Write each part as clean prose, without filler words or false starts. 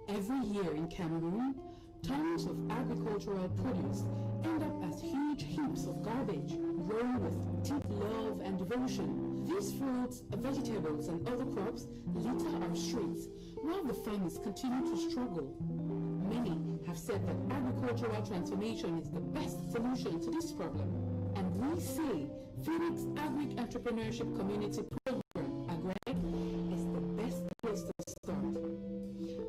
Every year in Cameroon, tons of agricultural produce end up as huge heaps of garbage, grown with deep love and devotion. These fruits, vegetables, and other crops litter our streets, while the farmers continue to struggle. Many have said that agricultural transformation is the best solution to this problem. And we say Phoenix Agri-Entrepreneurship Community Program, AGREC, is the best place to start.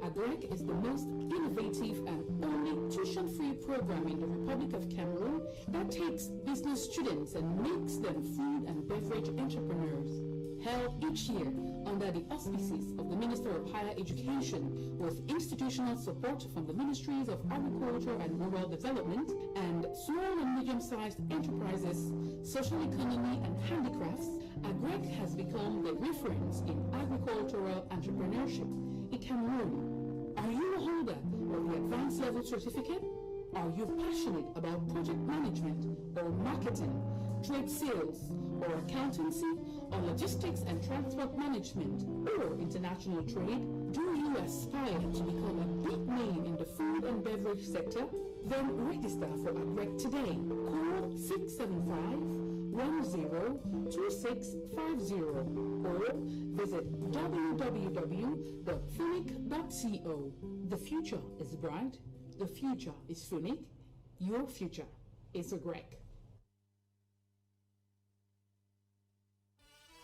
AGREC is the most innovative and only tuition-free program in the Republic of Cameroon that takes business students and makes them food and beverage entrepreneurs. Held each year under the auspices of the Minister of Higher Education with institutional support from the Ministries of Agriculture and Rural Development and small and medium-sized enterprises, social economy and handicrafts, AGREC has become the reference in agricultural entrepreneurship in Cameroon. Are you a holder of the advanced level certificate? Are you passionate about project management or marketing, trade sales or accountancy or logistics and transport management or international trade? Do you aspire to become a big name in the food and beverage sector? Then register for AGREC today. Call 675-102650 or visit www.funic.co. The future is bright. The future is Funic. Your future is AGREC.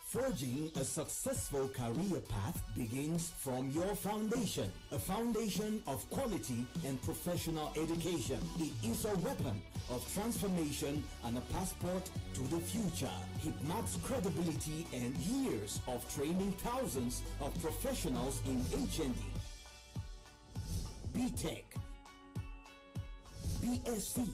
Forging a successful career path begins from your foundation. A foundation of quality and professional education. It is a weapon of transformation and a passport to the future. HIPMAT's credibility and years of training thousands of professionals in HND, BTech, BSc,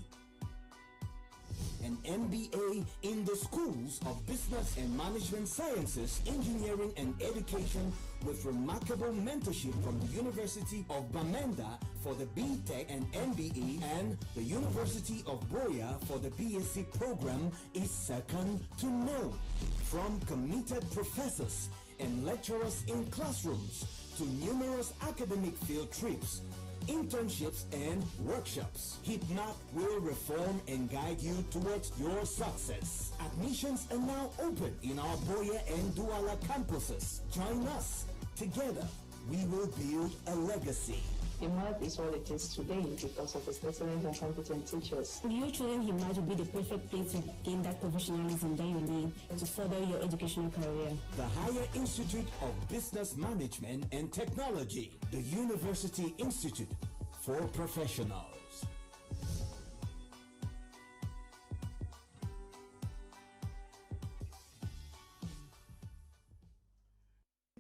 an MBA in the schools of business and management sciences, engineering and education, with remarkable mentorship from the University of Bamenda for the BTech and MBA and the University of Boya for the BSc program is second to none. From committed professors and lecturers in classrooms to numerous academic field trips, internships and workshops, HIPMAT will reform and guide you towards your success. Admissions are now open in our Boya and Douala campuses. Join us. Together, we will build a legacy. HIPMAT is what it is today because of its excellent and competent teachers. Your children HIPMAT will be the perfect place to gain that professionalism that you need to further your educational career. The Higher Institute of Business Management and Technology, the University Institute for Professionals.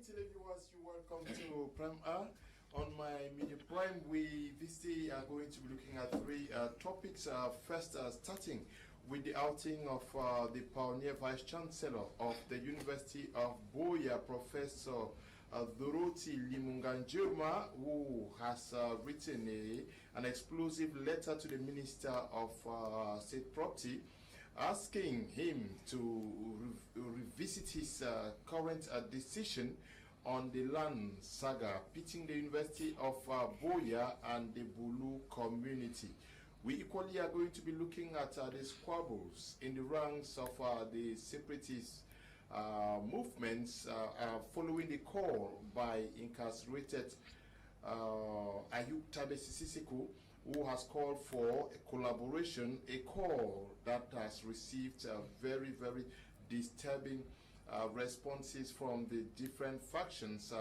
Viewers, you welcome to Prime R. On my Media Prime, we this day are going to be looking at three topics. First, starting with the outing of the pioneer Vice Chancellor of the University of Boya, Professor Dorothy NJEUMA, who has written an explosive letter to the Minister of State Property, asking him to revisit his current decision on the land saga, pitting the University of Boya and the Bulu community. We equally are going to be looking at the squabbles in the ranks of the separatist movements following the call by incarcerated Ayub TABE Sisiku, who has called for a collaboration, a call that has received very, very disturbing responses from the different factions,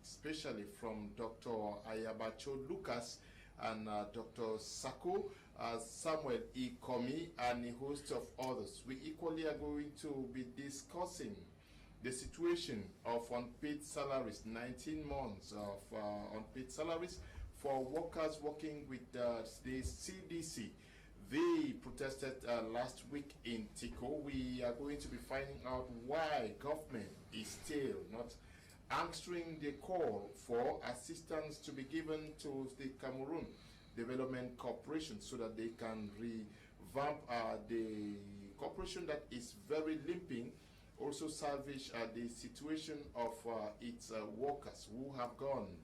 especially from Dr. Ayabacho Lucas and Dr. Sako, Samuel Ikomi, and a host of others. We equally are going to be discussing the situation of unpaid salaries, 19 months of unpaid salaries for workers working with the CDC. They protested last week in Tico. We are going to be finding out why government is still not answering the call for assistance to be given to the Cameroon Development Corporation so that they can revamp the corporation that is very limping, also salvage the situation of its workers who have gone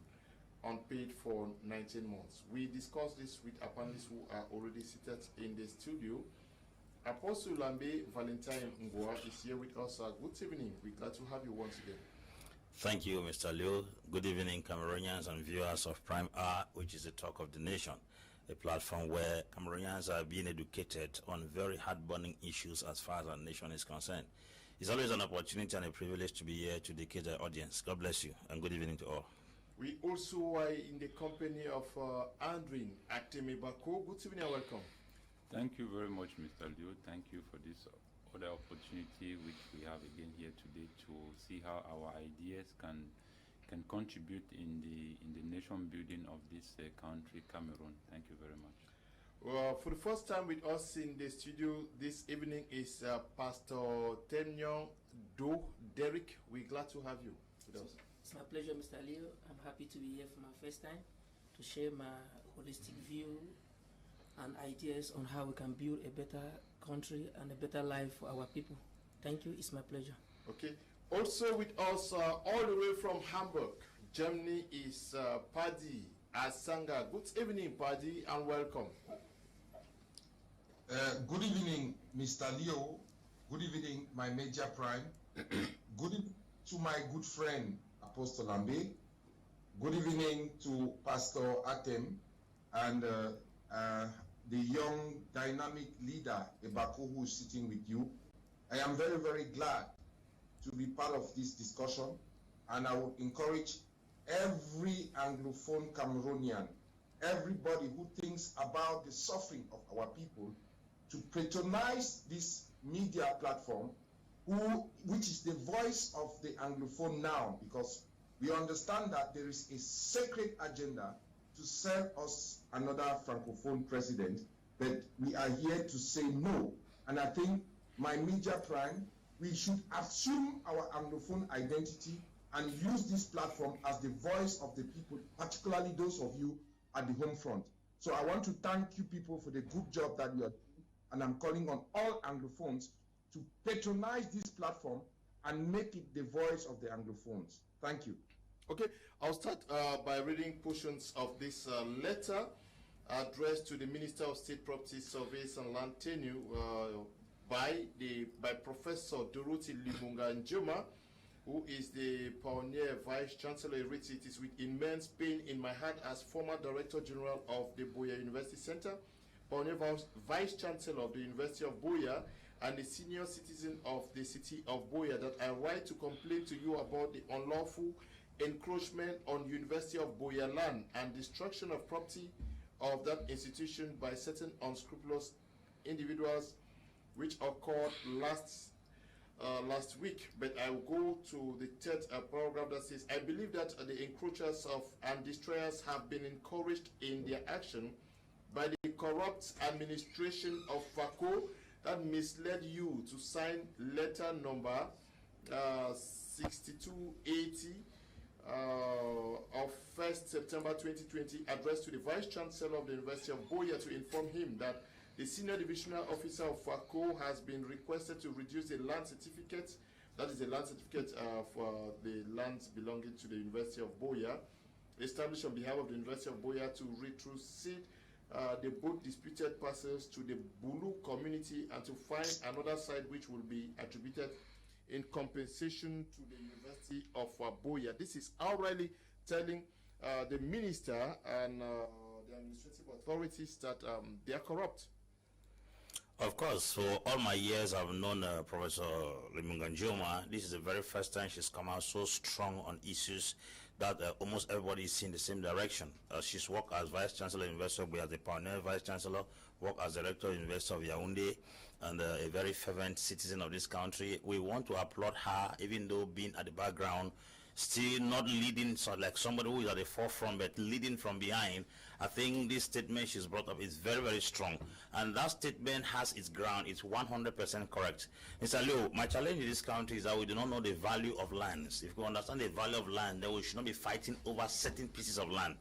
unpaid for 19 months. We discussed this with our panelists who are already seated in the studio. Apostle AMBE Valentine NGWA is here with us. Good evening. We're glad to have you once again. Thank you, Mr. Leo. Good evening, Cameroonians and viewers of Prime R, which is the talk of the nation, a platform where Cameroonians are being educated on very heart-burning issues as far as our nation is concerned. It's always an opportunity and a privilege to be here to educate the audience. God bless you, and good evening to all. We also are in the company of ANDRIN, ATEM EBAKO. Good evening and welcome. Thank you very much, Mr. Leo. Thank you for this other opportunity which we have again here today to see how our ideas can contribute in the nation building of this country, Cameroon. Thank you very much. Well, for the first time with us in the studio this evening is Pastor TEMNYONG DERICK. We're glad to have you with us. It's my pleasure, Mr. Leo. I'm happy to be here for my first time to share my holistic view and ideas on how we can build a better country and a better life for our people. Thank you. It's my pleasure. Okay. Also with us all the way from Hamburg, Germany is Paddy Asanga. Good evening, Paddy, and welcome. Good evening, Mr. Leo. Good evening, my Major Prime. Good evening to my good friend, Apostle AMBE. Good evening to Pastor ATEM and the young dynamic leader, EBAKO, who is sitting with you. I am very, very glad to be part of this discussion, and I would encourage every Anglophone Cameroonian, everybody who thinks about the suffering of our people, to patronize this media platform, which is the voice of the Anglophone now, because we understand that there is a sacred agenda to sell us another Francophone president, but we are here to say no. And I think, my Major Prime, we should assume our Anglophone identity and use this platform as the voice of the people, particularly those of you at the home front. So I want to thank you people for the good job that you are doing, and I'm calling on all Anglophones to patronize this platform and make it the voice of the Anglophones. Thank you. Okay, I'll start by reading portions of this letter addressed to the Minister of State Property, Surveys and Land Tenure by Professor Dorothy Limunga NJEUMA, who is the pioneer Vice Chancellor. It is with immense pain in my heart as former Director General of the Buea University Center, pioneer Vice Chancellor of the University of Buea, and a senior citizen of the city of Buea, that I write to complain to you about the unlawful encroachment on University of Buea land and destruction of property of that institution by certain unscrupulous individuals, which occurred last week. But I will go to the third paragraph that says, I believe that the encroachers and destroyers have been encouraged in their action by the corrupt administration of FACO that misled you to sign letter number 6280 of 1st September 2020, addressed to the Vice Chancellor of the University of Buea to inform him that the Senior Divisional Officer of FACO has been requested to reduce the land certificate, that is the land certificate for the lands belonging to the University of Buea, established on behalf of the University of Buea, to retrocede the both disputed parcels to the Bulu community and to find another site which will be attributed in compensation to the University of Buea. This is outrightly telling the minister and the administrative authorities that they are corrupt. Of course, for all my years I've known Professor Limunga NJEUMA. This is the very first time she's come out so strong on issues that almost everybody is in the same direction. She's worked as Vice Chancellor of the University of Buea, as a pioneer Vice Chancellor, worked as Director of the University of Yaoundé, and a very fervent citizen of this country. We want to applaud her, even though being at the background, still not leading, so like somebody who is at the forefront, but leading from behind. I think this statement she's brought up is very, very strong. And that statement has its ground. It's 100% correct. Mr. Leo, my challenge in this country is that we do not know the value of lands. If we understand the value of land, then we should not be fighting over certain pieces of land.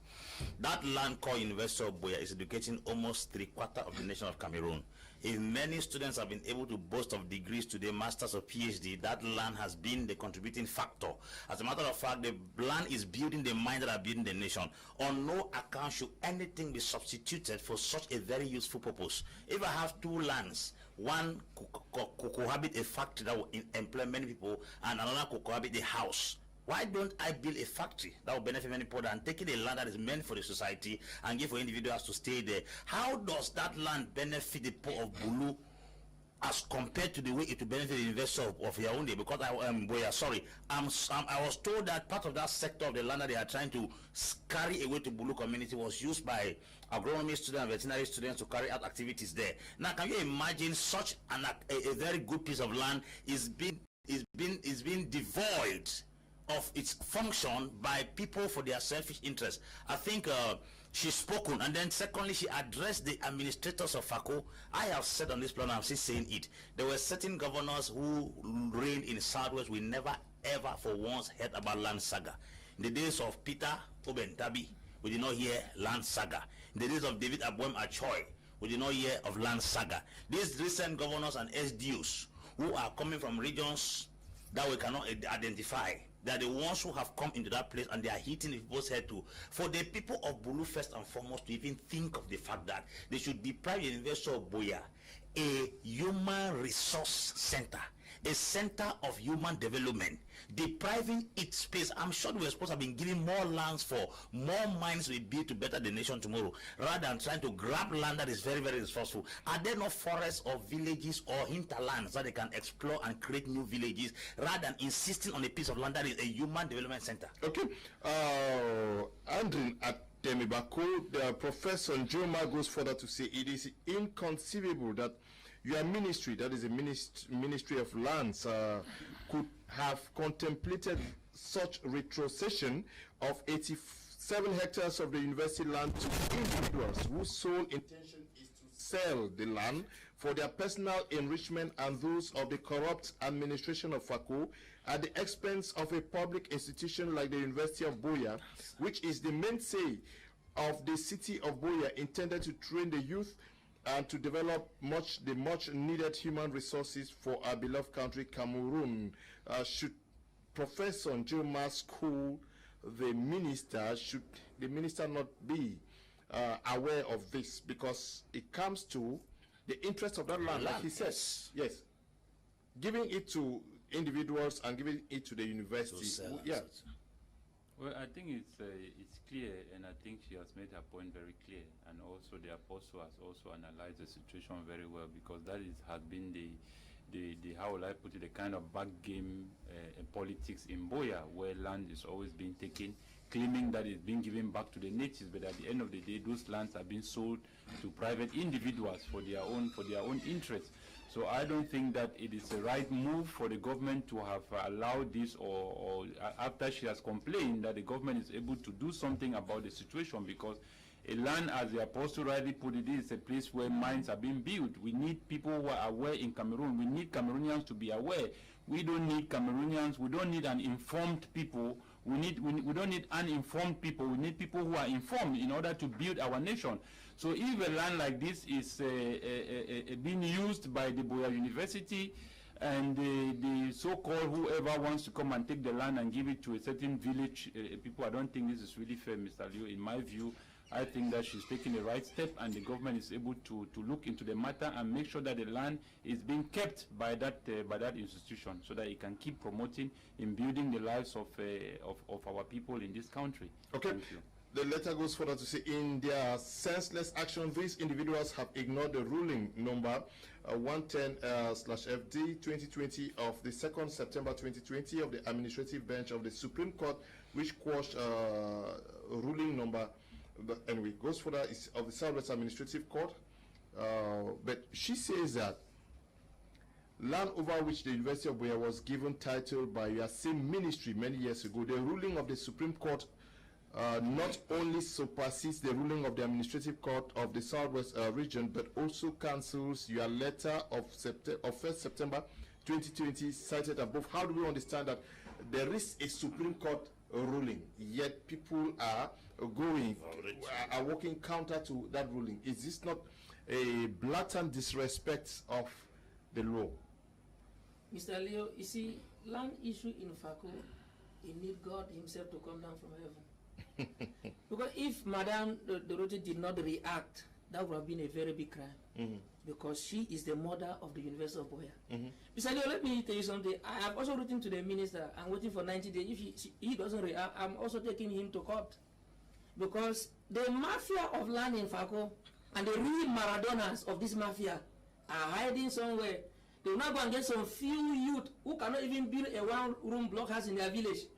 That land called University of Buea is educating almost 3/4 of the nation of Cameroon. If many students have been able to boast of degrees today, masters or PhD, that land has been the contributing factor. As a matter of fact, the land is building the mind that are building the nation. On no account should anything be substituted for such a very useful purpose. If I have two lands, one could cohabit a factory that will employ many people, and another could cohabit a house, why don't I build a factory that will benefit many people and taking a land that is meant for the society and give for individuals to stay there? How does that land benefit the poor of Bulu as compared to the way it will benefit the investor of Yaoundé? Because I was told that part of that sector of the land that they are trying to carry away to Bulu community was used by agronomy students and veterinary students to carry out activities there. Now, can you imagine such a very good piece of land is being devoid of its function by people for their selfish interests? I think she's spoken, and then secondly, she addressed the administrators of FACO. I have said on this plan, I'm still saying it, there were certain governors who reigned in Southwest. We never ever for once heard about land saga. In the days of Peter Obentabi, we did not hear land saga. In the days of David Aboem Achoy, we did not hear of land saga. These recent governors and SDUs who are coming from regions that we cannot identify, they are the ones who have come into that place, and they are hitting the people's head too. For the people of Bulu, first and foremost, to even think of the fact that they should deprive the University of Boya a human resource center, a center of human development, depriving its space. I'm sure we were supposed to have been giving more lands for more mines we build to better the nation tomorrow, rather than trying to grab land that is very, very resourceful. Are there no forests or villages or hinterlands that they can explore and create new villages, rather than insisting on a piece of land that is a human development center? Okay, ANDRIN at EBAKO, the Professor NJEUMA goes further to say it is inconceivable that your ministry, that is a Ministry of Lands, could have contemplated such retrocession of 87 hectares of the university land to individuals whose sole intention is to sell the land for their personal enrichment and those of the corrupt administration of FACO at the expense of a public institution like the University of Boya, which is the mainstay of the city of Boya, intended to train the youth and to develop the much needed human resources for our beloved country, Cameroon. Should Professor NJEUMA school the minister? Should the minister not be aware of this, because it comes to the interest of that land, like he says, yes, giving it to individuals and giving it to the university. Yeah. Well, I think it's clear, and I think she has made her point very clear, and also the apostle has also analyzed the situation very well, because that has been the how will I put it, the kind of back game politics in Boya, where land is always being taken, claiming that it's being given back to the natives, but at the end of the day, those lands are being sold to private individuals for their own interests. So I don't think that it is the right move for the government to have allowed this, or after she has complained that the government is able to do something about the situation, because a land, as the apostle rightly put it, is a place where mines are being built. We need people who are aware in Cameroon. We need Cameroonians to be aware. We don't need Cameroonians. We don't need an informed people. We don't need uninformed people. We need people who are informed in order to build our nation. So if a land like this is being used by the Boya University, and the so-called whoever wants to come and take the land and give it to a certain village people, I don't think this is really fair, Mr. Leo. In my view, I think that she's taking the right step, and the government is able to look into the matter and make sure that the land is being kept by that institution, so that it can keep promoting in building the lives of our people in this country. Okay. Thank you. The letter goes further to say, in their senseless action, these individuals have ignored the ruling number 110/FD 2020 of the 2nd September 2020 of the Administrative Bench of the Supreme Court, which quashed ruling number, anyway, goes further, is of the Southwest Administrative Court. But she says that land over which the University of Boya was given title by your same ministry many years ago, the ruling of the Supreme Court not only supersedes the ruling of the Administrative Court of the Southwest region, but also cancels your letter of 1st September 2020 cited above. How do we understand that there is a Supreme Court ruling, yet people are working counter to that ruling. Is this not a blatant disrespect of the law? Mr. Leo, you see, land issue in Fako, it need God himself to come down from heaven. Because if Madame Dorothy did not react, that would have been a very big crime. Because she is the mother of the University of Boya. Mr. Leo, let me tell you something. I have also written to the minister. I'm waiting for 90 days. If he doesn't react, I'm also taking him to court. Because the mafia of land in Fako and the real Maradonas of this mafia are hiding somewhere. They will not go and get some few youth who cannot even build a one-room blockhouse in their village.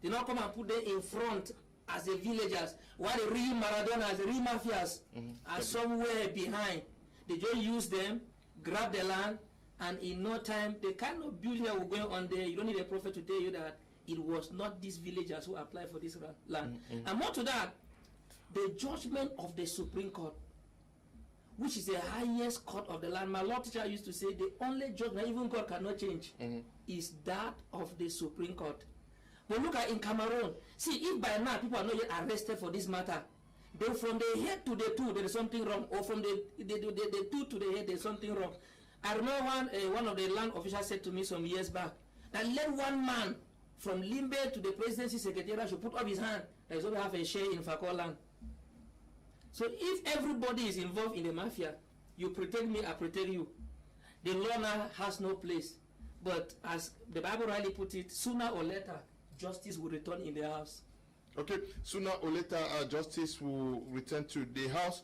They not come and put them in front as the villagers, while the real Maradonas, the real mafias are somewhere behind. They just use them, grab the land, and in no time, the kind of building that was going on there, you don't need a prophet to tell you that it was not these villagers who applied for this land. And more to that, the judgment of the Supreme Court, which is the highest court of the land, my law teacher used to say the only judgment even God cannot change is that of the Supreme Court. But look at in Cameroon, see, if by now people are not yet arrested for this matter, then from the head to the toe there is something wrong, or from the toe to the head there is something wrong. I remember one of the land officials said to me some years back that let one man from Limbe to the presidency secretariat should put up his hand that is going to have a share in Fako land. So if everybody is involved in the mafia, you protect me, I protect you. The law now has no place. But as the Bible rightly put it, sooner or later, justice will return in the house. Okay, sooner or later, justice will return to the house.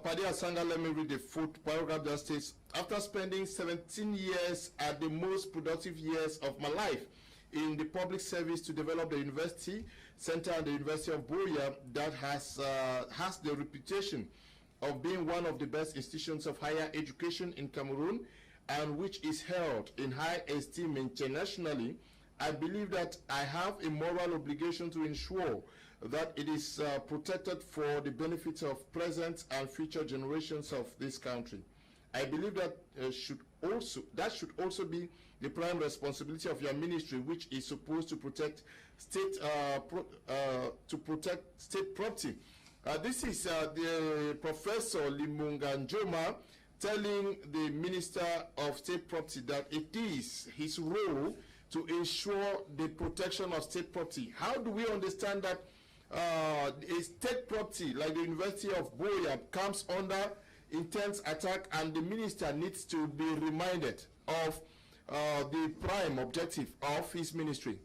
Padi Asanga, let me read the fourth paragraph that states, after spending 17 years at the most productive years of my life in the public service to develop the university center at the University of Boya that has the reputation of being one of the best institutions of higher education in Cameroon and which is held in high esteem internationally, I believe that I have a moral obligation to ensure that it is protected for the benefits of present and future generations of this country. I believe that should also be the prime responsibility of your ministry, which is supposed to protect state property. This is the Professor NJEUMA telling the Minister of State Property that it is his role to ensure the protection of state property. How do we understand that a state property like the University of Boya comes under intense attack and the minister needs to be reminded of the prime objective of his ministry?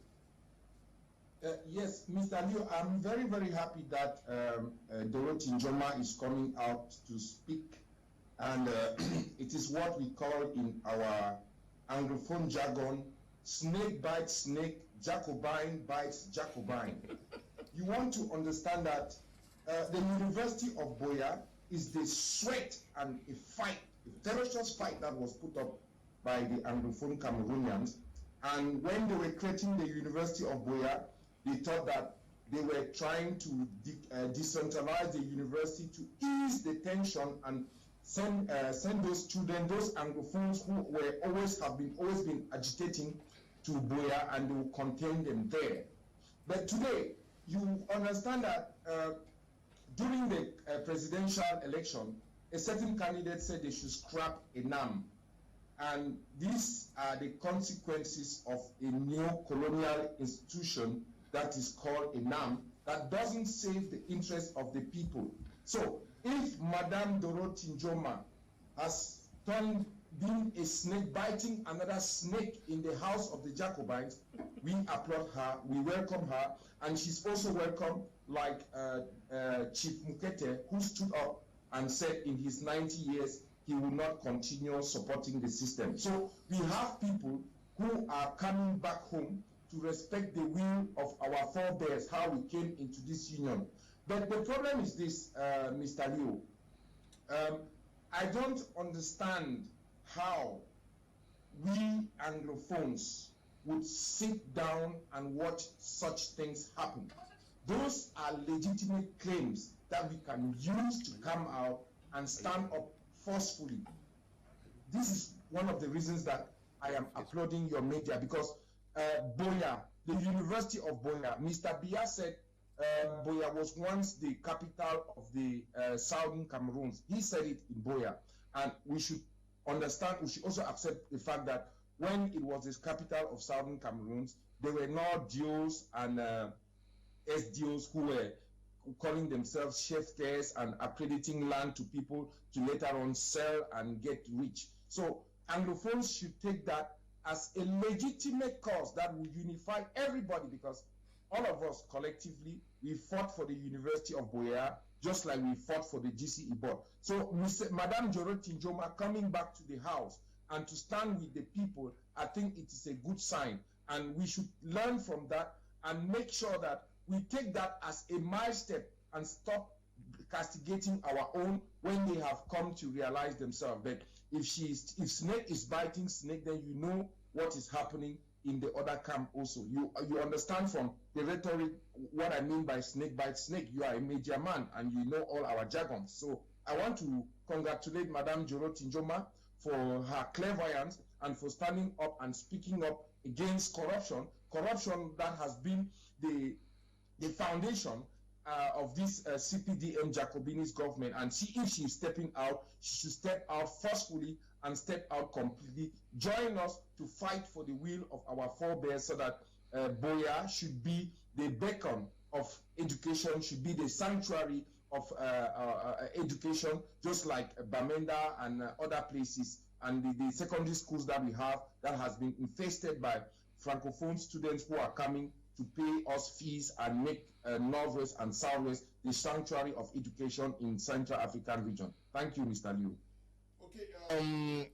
Yes, Mr. Leo, I'm very, very happy that Dorothy NJEUMA is coming out to speak, and it is what we call in our Anglophone jargon, snake bites snake, Jacobine bites Jacobine. You want to understand that the University of Boya is the sweat and a fight, a ferocious fight that was put up by the Anglophone Cameroonians. And when they were creating the University of Boya, they thought that they were trying to decentralize the university to ease the tension and send those students, those Anglophones who were always been agitating to Boya, and they will contain them there. But today, you understand that during the presidential election, a certain candidate said they should scrap NAM. And these are the consequences of a neo-colonial institution that is called NAM that doesn't save the interests of the people. So if Madame Dorothy NJEUMA has been a snake biting another snake in the house of the Jacobines, we applaud her, we welcome her, and she's also welcome like Chief Mukete, who stood up and said in his 90 years he will not continue supporting the system. So we have people who are coming back home to respect the will of our forebears, how we came into this union. But the problem is this, Mr. Leo. I don't understand how we Anglophones would sit down and watch such things happen. Those are legitimate claims that we can use to come out and stand up forcefully. This is one of the reasons that I am applauding your media, because Boya the University of Buea. Mr. Biya said Buea was once the capital of the southern Cameroons. He said it in Buea. And we should understand, we should also accept the fact that when it was the capital of southern Cameroons, there were no DOs and SDOs who were calling themselves chefs and accrediting land to people to later on sell and get rich. So Anglophones should take that as a legitimate cause that will unify everybody, because all of us collectively, we fought for the University of Buea just like we fought for the GCE board. So Madame Dorothy NJEUMA coming back to the house and to stand with the people, I think it is a good sign. And we should learn from that and make sure that we take that as a milestone and stop castigating our own when they have come to realize themselves. But if snake is biting snake, then you know what is happening in the other camp also. You understand from the rhetoric what I mean by snake bites snake. You are a media man and you know all our jargons. So I want to congratulate Madame Dorothy NJEUMA for her clairvoyance and for standing up and speaking up against corruption. Corruption that has been the foundation of this CPDM Jacobinist government. And if she is stepping out, she should step out forcefully and step out completely. Join us to fight for the will of our forebears so that Buea should be the beacon of education, should be the sanctuary of education, just like Bamenda and other places, and the secondary schools that we have that has been infested by Francophone students who are coming to pay us fees and make Northwest and Southwest the sanctuary of education in Central African region. Thank you, Mr. Liu. Okay,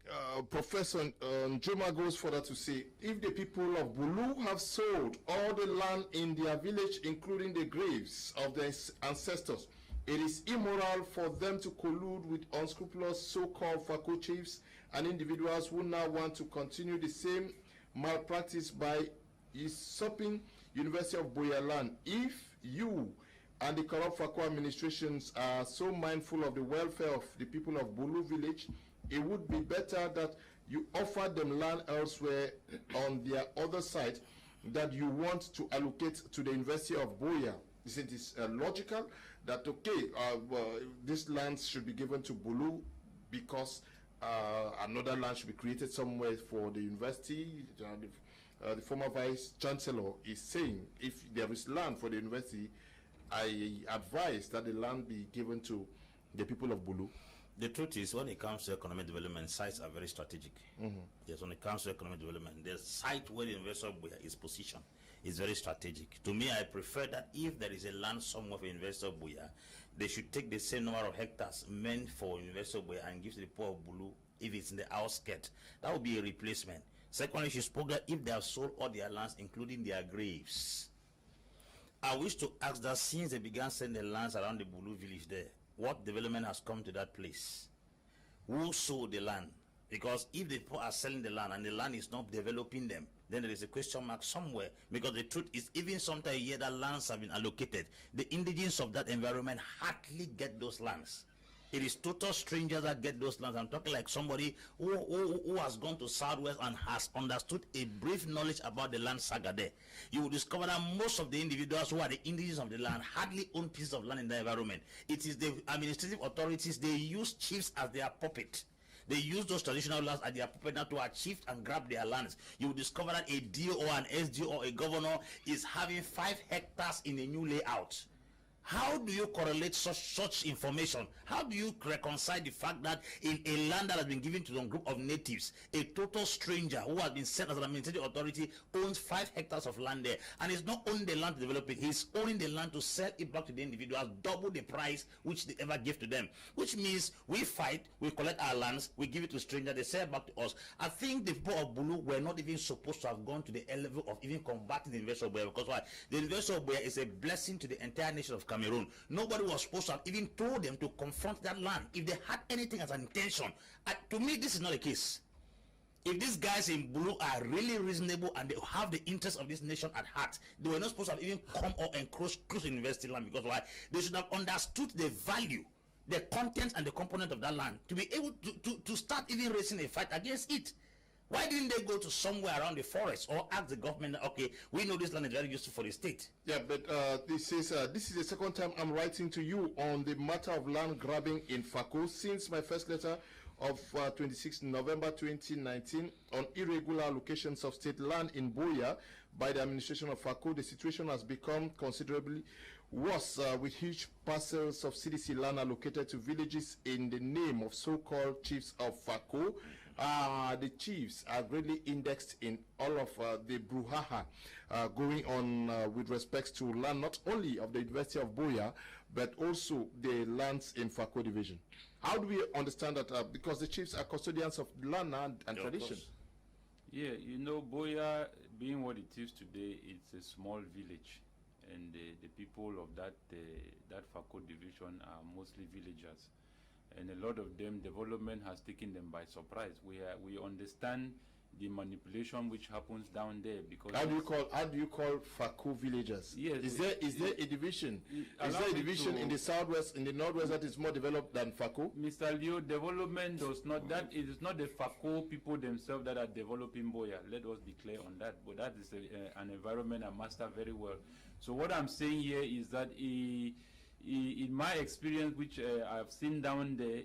Professor NJEUMA goes further to say, if the people of Bulu have sold all the land in their village, including the graves of their ancestors, it is immoral for them to collude with unscrupulous so-called Fako chiefs and individuals who now want to continue the same malpractice by usurping University of Buea land. If you and the corrupt Fako administrations are so mindful of the welfare of the people of Bulu village, it would be better that you offer them land elsewhere on their other side that you want to allocate to the University of Buea. Isn't it logical that, okay, this land should be given to Bulu because another land should be created somewhere for the university? The former vice chancellor is saying if there is land for the university, I advise that the land be given to the people of Bulu. The truth is, when it comes to economic development, sites are very strategic. Yes, when it comes to economic development, the site where the University of Buea is positioned is very strategic. To me, I prefer that if there is a land somewhere for University of Buea, they should take the same number of hectares meant for University of Buea and give to the poor of Bulu if it's in the outskirts. That would be a replacement. Secondly, she spoke that if they have sold all their lands, including their graves. I wish to ask that since they began selling the lands around the Bulu village there, what development has come to that place? Who sold the land? Because if the people are selling the land and the land is not developing them, then there is a question mark somewhere. Because the truth is, even sometimes you hear that lands have been allocated, the indigenes of that environment hardly get those lands. It is total strangers that get those lands. I'm talking like somebody who has gone to Southwest and has understood a brief knowledge about the land saga there. You will discover that most of the individuals who are the indigenous of the land hardly own pieces of land in the environment. It is the administrative authorities, they use chiefs as their puppet. They use those traditional lands as their puppet now to achieve and grab their lands. You will discover that a DO or an SDO or a governor is having 5 hectares in a new layout. How do you correlate such information? How do you reconcile the fact that in a land that has been given to some group of natives, a total stranger who has been sent as an administrative authority owns 5 hectares of land there, and is not owning the land to develop it, he's owning the land to sell it back to the individuals, double the price which they ever give to them, which means we fight, we collect our lands, we give it to strangers, they sell back to us. I think the people of Bulu were not even supposed to have gone to the level of even combating the University of Buea, because why? The University of Buea is a blessing to the entire nation of Cameroon. Nobody was supposed to have even told them to confront that land if they had anything as an intention. To me, this is not the case. If these guys in Bulu are really reasonable and they have the interest of this nation at heart, they were not supposed to have even come or encroach university land, because why? They should have understood the value, the content and the component of that land to be able to start even raising a fight against it. Why didn't they go to somewhere around the forest or ask the government, okay, we know this land is very useful for the state? Yeah, but this is the second time I'm writing to you on the matter of land grabbing in Fako since my first letter of 26 November 2019 on irregular allocations of state land in Boya by the administration of Fako. The situation has become considerably worse with huge parcels of CDC land allocated to villages in the name of so-called chiefs of Fako. The chiefs are greatly indexed in all of the brouhaha going on with respect to land not only of the University of Boya, but also the lands in Fako division. How do we understand that? Because the chiefs are custodians of land and tradition. Yeah, you know, Boya, being what it is today, it's a small village. And the people of that Fako division are mostly villagers. And a lot of them, development has taken them by surprise. We understand the manipulation which happens down there, because how do you call Fako villagers? Yes, is there a division? Is there a division in the southwest, in the northwest, that is more developed than Fako? Mr. Leo, development does not, that it is not the Fako people themselves that are developing Boya. Let us be clear on that. But that is an environment I master very well. So what I'm saying here is that in my experience, which I've seen down there,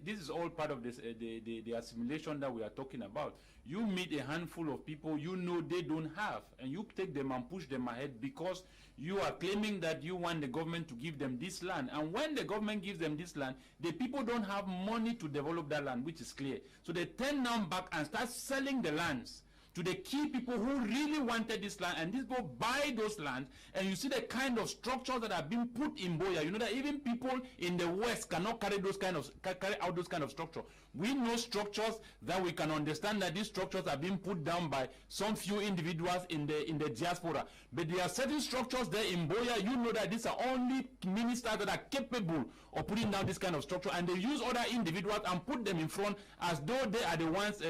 this is all part of this, the assimilation that we are talking about. You meet a handful of people you know they don't have, and you take them and push them ahead because you are claiming that you want the government to give them this land. And when the government gives them this land, the people don't have money to develop that land, which is clear. So they turn now back and start selling the lands to the key people who really wanted this land, and these people buy those lands, and you see the kind of structures that are being put in Boya. You know that even people in the West cannot carry out those kind of structure. We know structures that we can understand that these structures are being put down by some few individuals in the diaspora. But there are certain structures there in Boya, you know that these are only ministers that are capable of putting down this kind of structure, and they use other individuals and put them in front as though they are the ones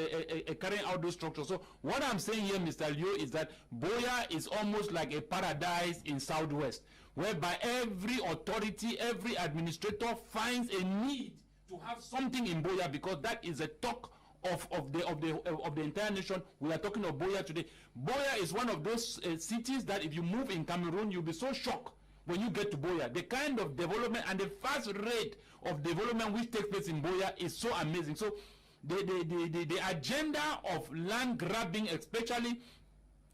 carrying out those structures. So what I'm saying here, Mr. Leo, is that Boya is almost like a paradise in Southwest, whereby every authority, every administrator finds a need to have something in Boya, because that is a talk of the entire nation. We are talking of Boya today. Boya is one of those cities that if you move in Cameroon, you'll be so shocked when you get to Boya. The kind of development and the fast rate of development which takes place in Boya is so amazing. So the agenda of land grabbing, especially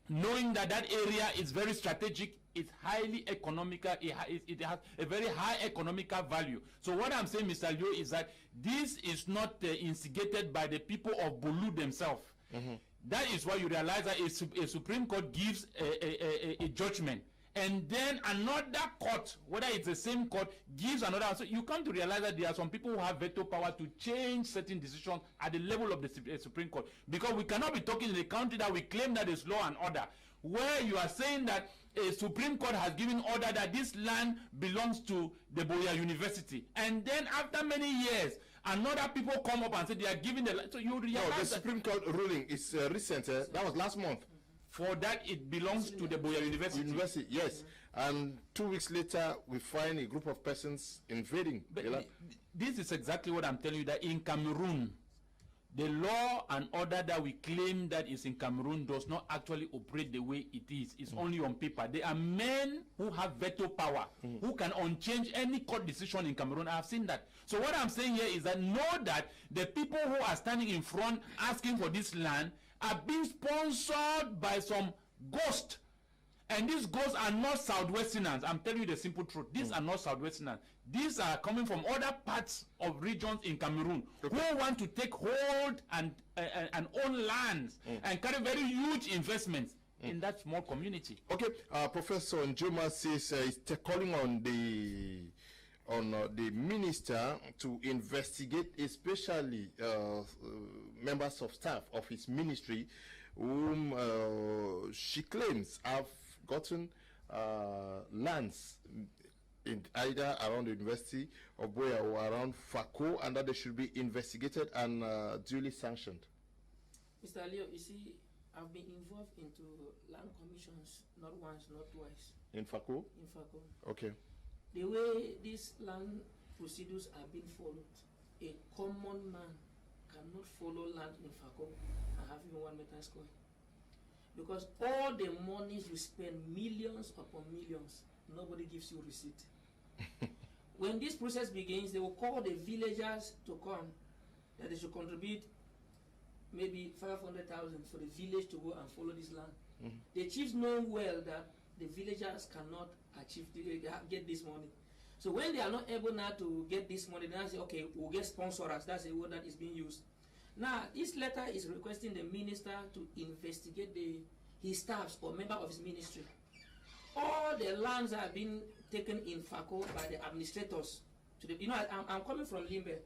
knowing that that area is very strategic, it's highly economical, it has a very high economical value. So what I'm saying, Mr. Leo, is that this is not instigated by the people of Bolu themselves. That is why you realize that a Supreme Court gives a judgment, and then another court, whether it's the same court, gives another. So you come to realize that there are some people who have veto power to change certain decisions at the level of the Supreme Court. Because we cannot be talking in a country that we claim that is law and order, where you are saying that a Supreme Court has given order that this land belongs to the Boya University, and then after many years, another people come up and say they are giving the land. So you realize the Supreme Court ruling is recent. That was last month. For that, it belongs to the Boya University. Yes. And 2 weeks later, we find a group of persons invading. But this is exactly what I'm telling you, that in Cameroon, the law and order that we claim that is in Cameroon does not actually operate the way it is. It's only on paper. There are men who have veto power, who can unchange any court decision in Cameroon. I have seen that. So what I'm saying here is that know that the people who are standing in front asking for this land are being sponsored by some ghosts. And these ghosts are not Southwesterners. I'm telling you the simple truth. These are not Southwesterners. These are coming from other parts of regions in Cameroon who want to take hold and own lands and carry very huge investments in that small community. Okay, Professor NJEUMA says he's calling on the minister to investigate, especially members of staff of his ministry, whom she claims have gotten lands in either around the University of Boya or around Fako, and that they should be investigated and duly sanctioned. Mr. Leo, you see, I've been involved into land commissions not once, not twice. In Fako? In Fako. Okay. The way these land procedures are being followed, a common man cannot follow land in Fako and have even 1 meter square. Because all the monies you spend, millions upon millions, nobody gives you receipt. When this process begins, they will call the villagers to come, that they should contribute maybe 500,000 for the village to go and follow this land. The chiefs know well that the villagers cannot get this money. So when they are not able now to get this money, they say, okay, we'll get sponsors. That's the word that is being used. Now, this letter is requesting the minister to investigate his staffs or member of his ministry. All the lands are being taken in Fako by the administrators. I'm coming from Limbe.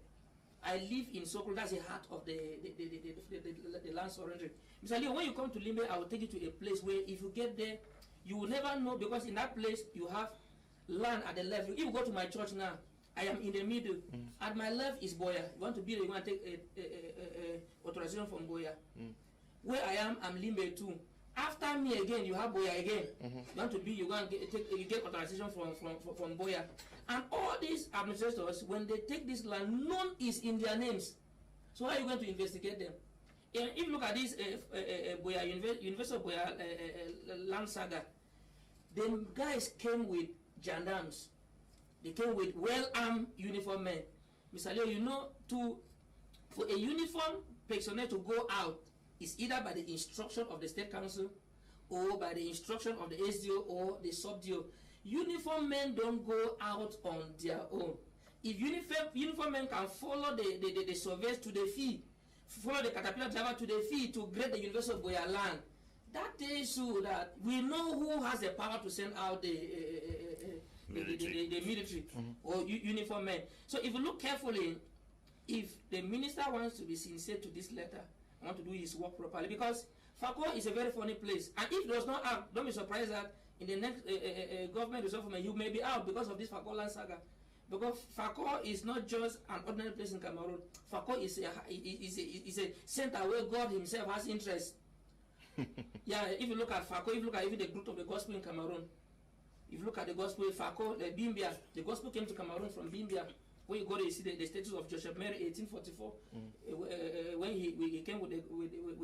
I live in Sokolo. That's the heart of the land surrendering. Mr. Leo, when you come to Limbe, I will take you to a place where if you get there, you will never know, because in that place you have land at the left. If you go to my church now, I am in the middle. At my left is Boya. You want to build, you want to take authorization from Boya. Where I am, I'm Limbe too. After me again, you have Boya again. You want to build, you get authorization from Boya. And all these administrators, when they take this land, none is in their names. So how are you going to investigate them? If you look at this Boya, University of Boya land saga, the guys came with gendarmes. They came with well-armed uniform men. Mr. Leo, you know, for a uniform personnel to go out is either by the instruction of the State Council or by the instruction of the SDO or the sub-DO. Uniform men don't go out on their own. If uniform men can follow the surveyors to the field, follow the caterpillar driver to the field to grade the University of Boya land, that tells you that we know who has the power to send out the military or uniform men. So if you look carefully, if the minister wants to be sincere to this letter, want to do his work properly, because Fako is a very funny place, and if he does not act, don't be surprised that in the next government resolvement you may be out because of this Fako land saga. Because Fako is not just an ordinary place in Cameroon. Fako is a center where God himself has interest. Yeah, if you look at Fako, if you look at even the group of the gospel in Cameroon, if you look at the gospel, Fako, Bimbia, the gospel came to Cameroon from Bimbia. When you go there, you see the status of Joseph Mary, 1844, when he came with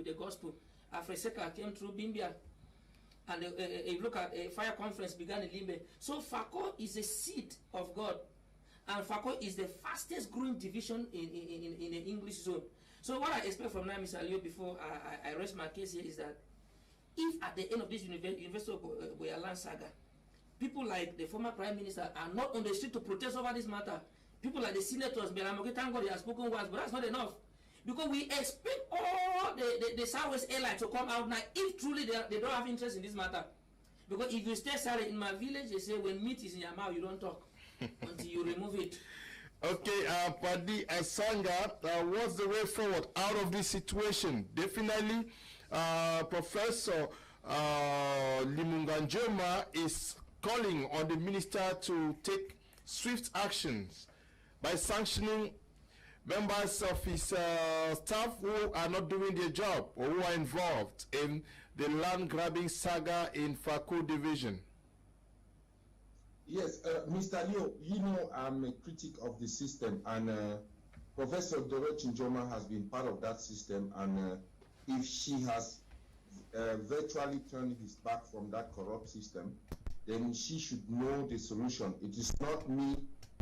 the gospel. Afreseka came through Bimbia. And if you look at a fire conference began in Limbe. So Fako is a seat of God. And Fako is the fastest growing division in the English zone. So what I expect from now, Mr. Leo, before I rest my case here, is that if at the end of this University of Boya land saga, people like the former Prime Minister are not on the street to protest over this matter, people like the senators, Belamoke, thank God they have spoken words, but that's not enough. Because we expect all the Southwest airlines to come out now if truly they don't have interest in this matter. Because if you stay silent in my village, they say when meat is in your mouth, you don't talk until you remove it. Okay, Padi Asanga, what's the way forward out of this situation? Definitely, Professor NJEUMA is calling on the minister to take swift actions by sanctioning members of his staff who are not doing their job or who are involved in the land grabbing saga in Fako division. Yes, Mr. Leo, you know I'm a critic of the system, and Professor DERICK NJEUMA has been part of that system, and if she has virtually turned his back from that corrupt system, then she should know the solution. It is not me,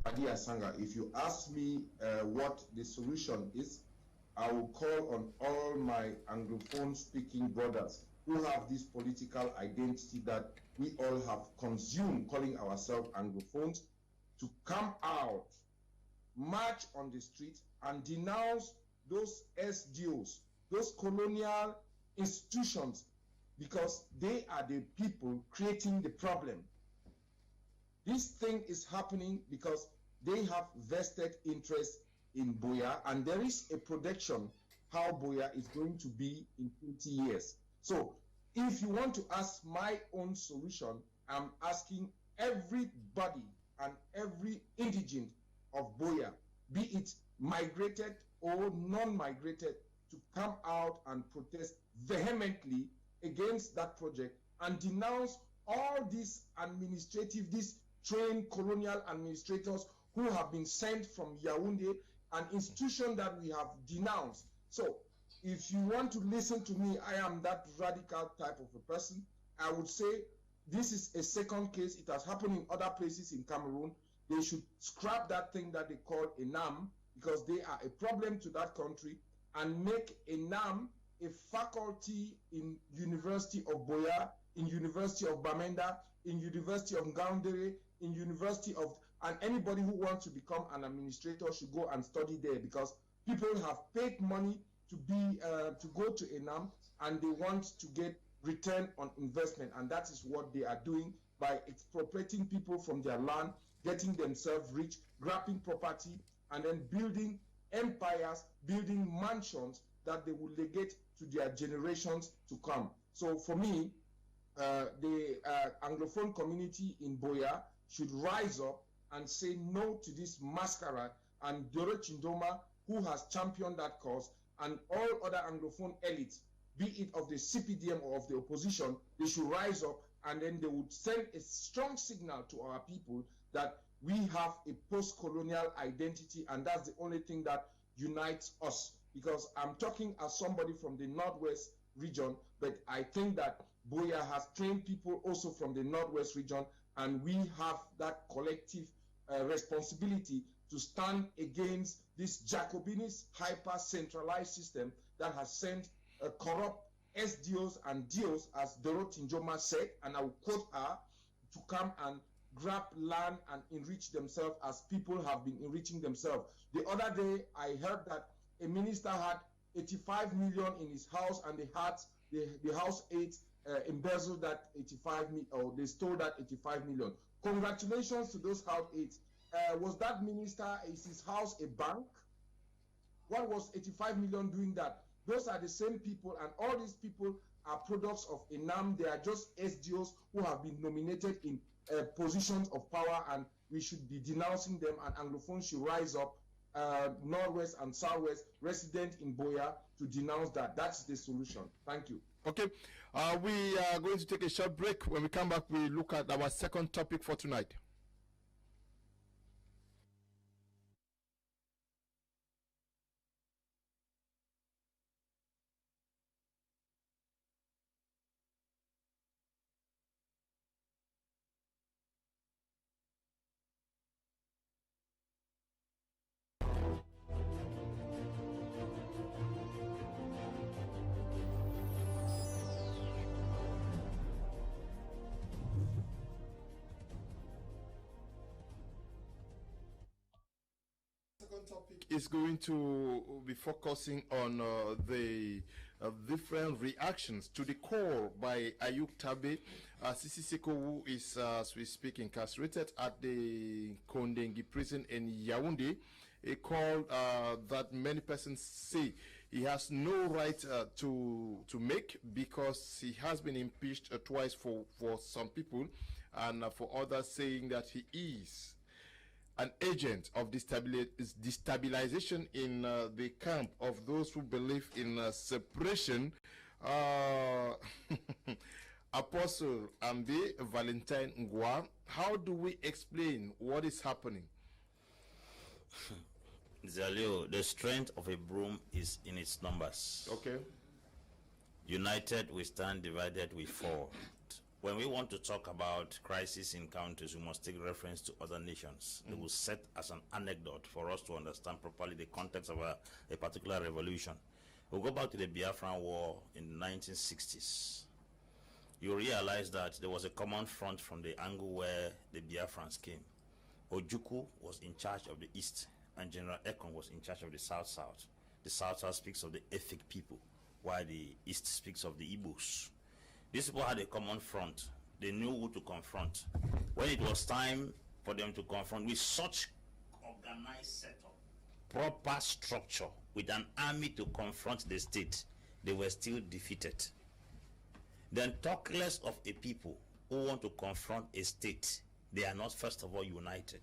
Adi Asanga. If you ask me what the solution is, I will call on all my Anglophone-speaking brothers who have this political identity that we all have consumed, calling ourselves Anglophones, to come out, march on the street, and denounce those SDOs, those colonial institutions, because they are the people creating the problem. This thing is happening because they have vested interest in Boya, and there is a projection how Boya is going to be in 20 years. So if you want to ask my own solution, I'm asking everybody and every indigent of Boya, be it migrated or non-migrated, to come out and protest vehemently against that project and denounce all these these trained colonial administrators who have been sent from Yaoundé, an institution that we have denounced So if you want to listen to me, I am that radical type of a person. I would say this is a second case. It has happened in other places in Cameroon. They should scrap that thing that they call a NAM, because they are a problem to that country, and make a NAM a faculty in University of Boya, in University of Bamenda, in University of Ngaoundéré, in University of, and anybody who wants to become an administrator should go and study there, because people have paid money to be to go to a NAM, and they want to get return on investment, and that is what they are doing by expropriating people from their land, getting themselves rich, grabbing property, and then building empires, building mansions that they will legate to their generations to come. So for me, the Anglophone community in Boya should rise up and say no to this masquerade, and DERICK, who has championed that cause, and all other Anglophone elites, be it of the CPDM or of the opposition, they should rise up, and then they would send a strong signal to our people that we have a post-colonial identity, and that's the only thing that unites us. Because I'm talking as somebody from the Northwest region, but I think that Boya has trained people also from the Northwest region, and we have that collective responsibility to stand against this Jacobinist hyper-centralized system that has sent corrupt SDOs and DOs, as DERICK said, and I will quote her, to come and grab land and enrich themselves as people have been enriching themselves. The other day, I heard that a minister had 85 million in his house, and the house aides embezzled that 85 million, or they stole that 85 million. Congratulations to those house aides. Was that minister, is his house a bank? What was 85 million doing that? Those are the same people, and all these people are products of a NAM. They are just SDOs who have been nominated in positions of power, and we should be denouncing them, and Anglophones should rise up, Northwest and Southwest, resident in Boya, to denounce that. That's the solution. Thank you. Okay, we are going to take a short break. When we come back, we look at our second topic for tonight. Topic is going to be focusing on the different reactions to the call by Ayuk TABE, Sisi Seko, who is, as we speak, incarcerated at the Kondengi prison in Yaoundé. A call that many persons say he has no right to make, because he has been impeached twice for some people, and for others saying that he is an agent of destabilization in the camp of those who believe in separation. Apostle AMBE, Valentine NGWA, how do we explain what is happening? Zalio, the strength of a broom is in its numbers. Okay. United we stand, divided we fall. When we want to talk about crisis in countries, we must take reference to other nations. They will set as an anecdote for us to understand properly the context of a particular revolution. We'll go back to the Biafran War in the 1960s. You realize that there was a common front from the angle where the Biafrans came. Ojukwu was in charge of the East, and General Ekong was in charge of the South-South. The South-South speaks of the Efik people, while the East speaks of the Igbos. These people had a common front. They knew who to confront. When it was time for them to confront with such organized setup, proper structure, with an army to confront the state, they were still defeated. Then talk less of a people who want to confront a state. They are not, first of all, united.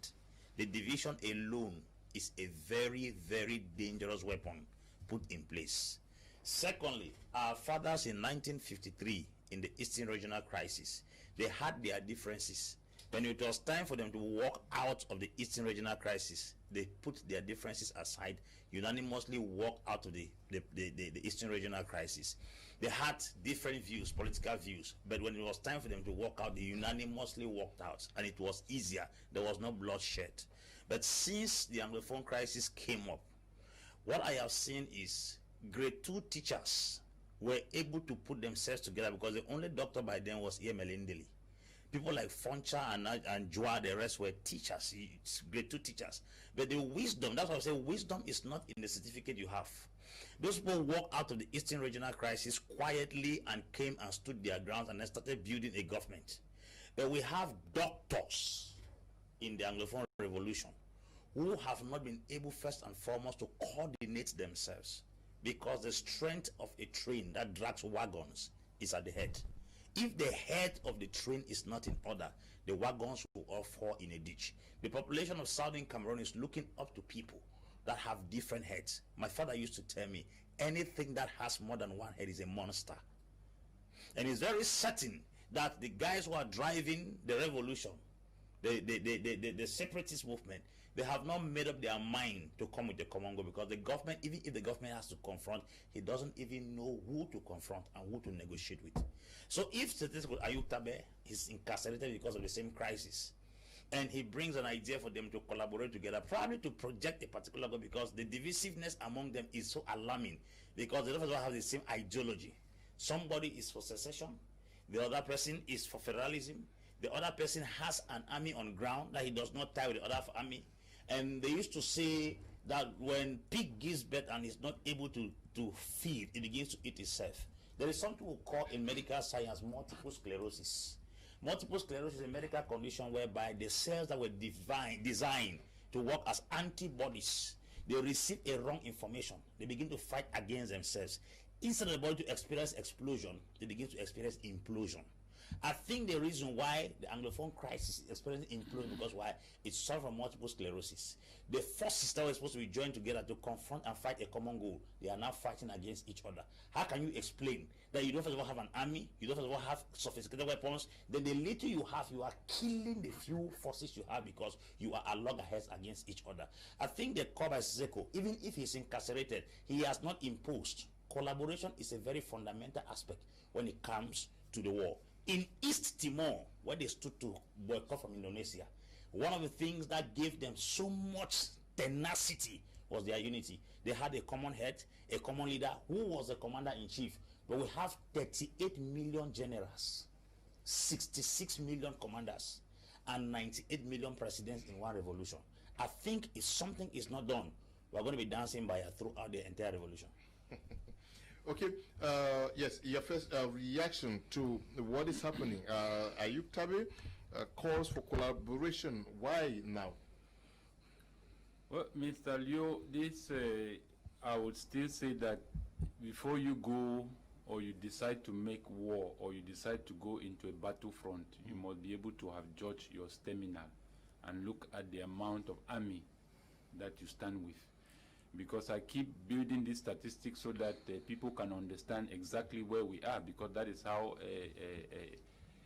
The division alone is a very, very dangerous weapon put in place. Secondly, our fathers in 1953, in the Eastern Regional Crisis, they had their differences. When it was time for them to walk out of the Eastern Regional Crisis, they put their differences aside, unanimously walked out of the Eastern Regional Crisis. They had different views, political views, but when it was time for them to walk out, they unanimously walked out, and it was easier. There was no bloodshed. But since the Anglophone crisis came up, what I have seen is grade 2 teachers were able to put themselves together, because the only doctor by then was EMMANUEL. People like Foncha and NGWA, the rest were teachers, grade 2 teachers. But the wisdom, that's why I say wisdom is not in the certificate you have. Those people walked out of the Eastern Regional Crisis quietly and came and stood their ground and then started building a government. But we have doctors in the Anglophone Revolution who have not been able, first and foremost, to coordinate themselves, because the strength of a train that drags wagons is at the head. If the head of the train is not in order, the wagons will all fall in a ditch. The population of Southern Cameroon is looking up to people that have different heads. My father used to tell me, anything that has more than one head is a monster. And it's very certain that the guys who are driving the revolution, the separatist movement, they have not made up their mind to come with the common goal, because the government, even if the government has to confront, he doesn't even know who to confront and who to negotiate with. So if statistical TABE is incarcerated because of the same crisis, and he brings an idea for them to collaborate together, probably to project a particular goal, because the divisiveness among them is so alarming, because they don't have the same ideology. Somebody is for secession, the other person is for federalism, the other person has an army on ground that he does not tie with the other army. And they used to say that when pig gives birth and is not able to feed, it begins to eat itself. There is something we call in medical science multiple sclerosis. Multiple sclerosis is a medical condition whereby the cells that were designed to work as antibodies, they receive a wrong information. They begin to fight against themselves. Instead of the body to experience explosion, they begin to experience implosion. I think the reason why the Anglophone crisis is experiencing implosion, because why? It's solved from multiple sclerosis. The forces that were supposed to be joined together to confront and fight a common goal, they are now fighting against each other. How can you explain that you don't first of all have an army, you don't first of all have sophisticated weapons, then the little you have, you are killing the few forces you have because you are at loggerheads against each other. I think the Koba Seko, even if he's incarcerated, he has not imposed. Collaboration is a very fundamental aspect when it comes to the war. In East Timor, where they stood to boycott from Indonesia, one of the things that gave them so much tenacity was their unity. They had a common head, a common leader, who was the commander-in-chief. But we have 38 million generals, 66 million commanders, and 98 million presidents in one revolution. I think if something is not done, we're going to be dancing by throughout the entire revolution. Okay, yes, your first reaction to what is happening. Ayub Tabe calls for collaboration. Why now? Well, Mr. Leo, this, I would still say that before you go or you decide to make war or you decide to go into a battlefront, you must be able to have judged your stamina and look at the amount of army that you stand with. Because I keep building these statistics so that people can understand exactly where we are, because that is how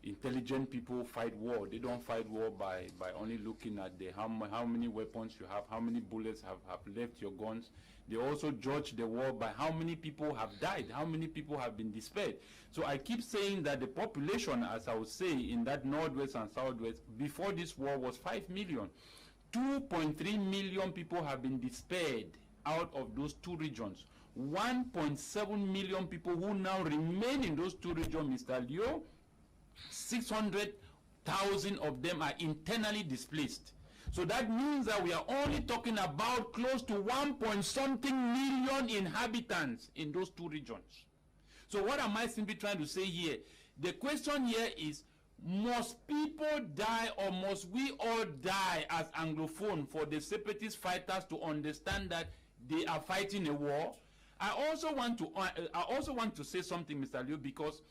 intelligent people fight war. They don't fight war by only looking at how many weapons you have, how many bullets have left your guns. They also judge the war by how many people have died, how many people have been dispersed. So I keep saying that the population, as I would say, in that northwest and southwest, before this war was 5 million. 2.3 million people have been dispersed out of those two regions. 1.7 million people who now remain in those two regions, Mr. Leo, 600,000 of them are internally displaced. So that means that we are only talking about close to 1.something million inhabitants in those two regions. So what am I simply trying to say here? The question here is, must people die, or must we all die as Anglophone for the separatist fighters to understand that they are fighting a war? I also want to say something, Mr. Liu, because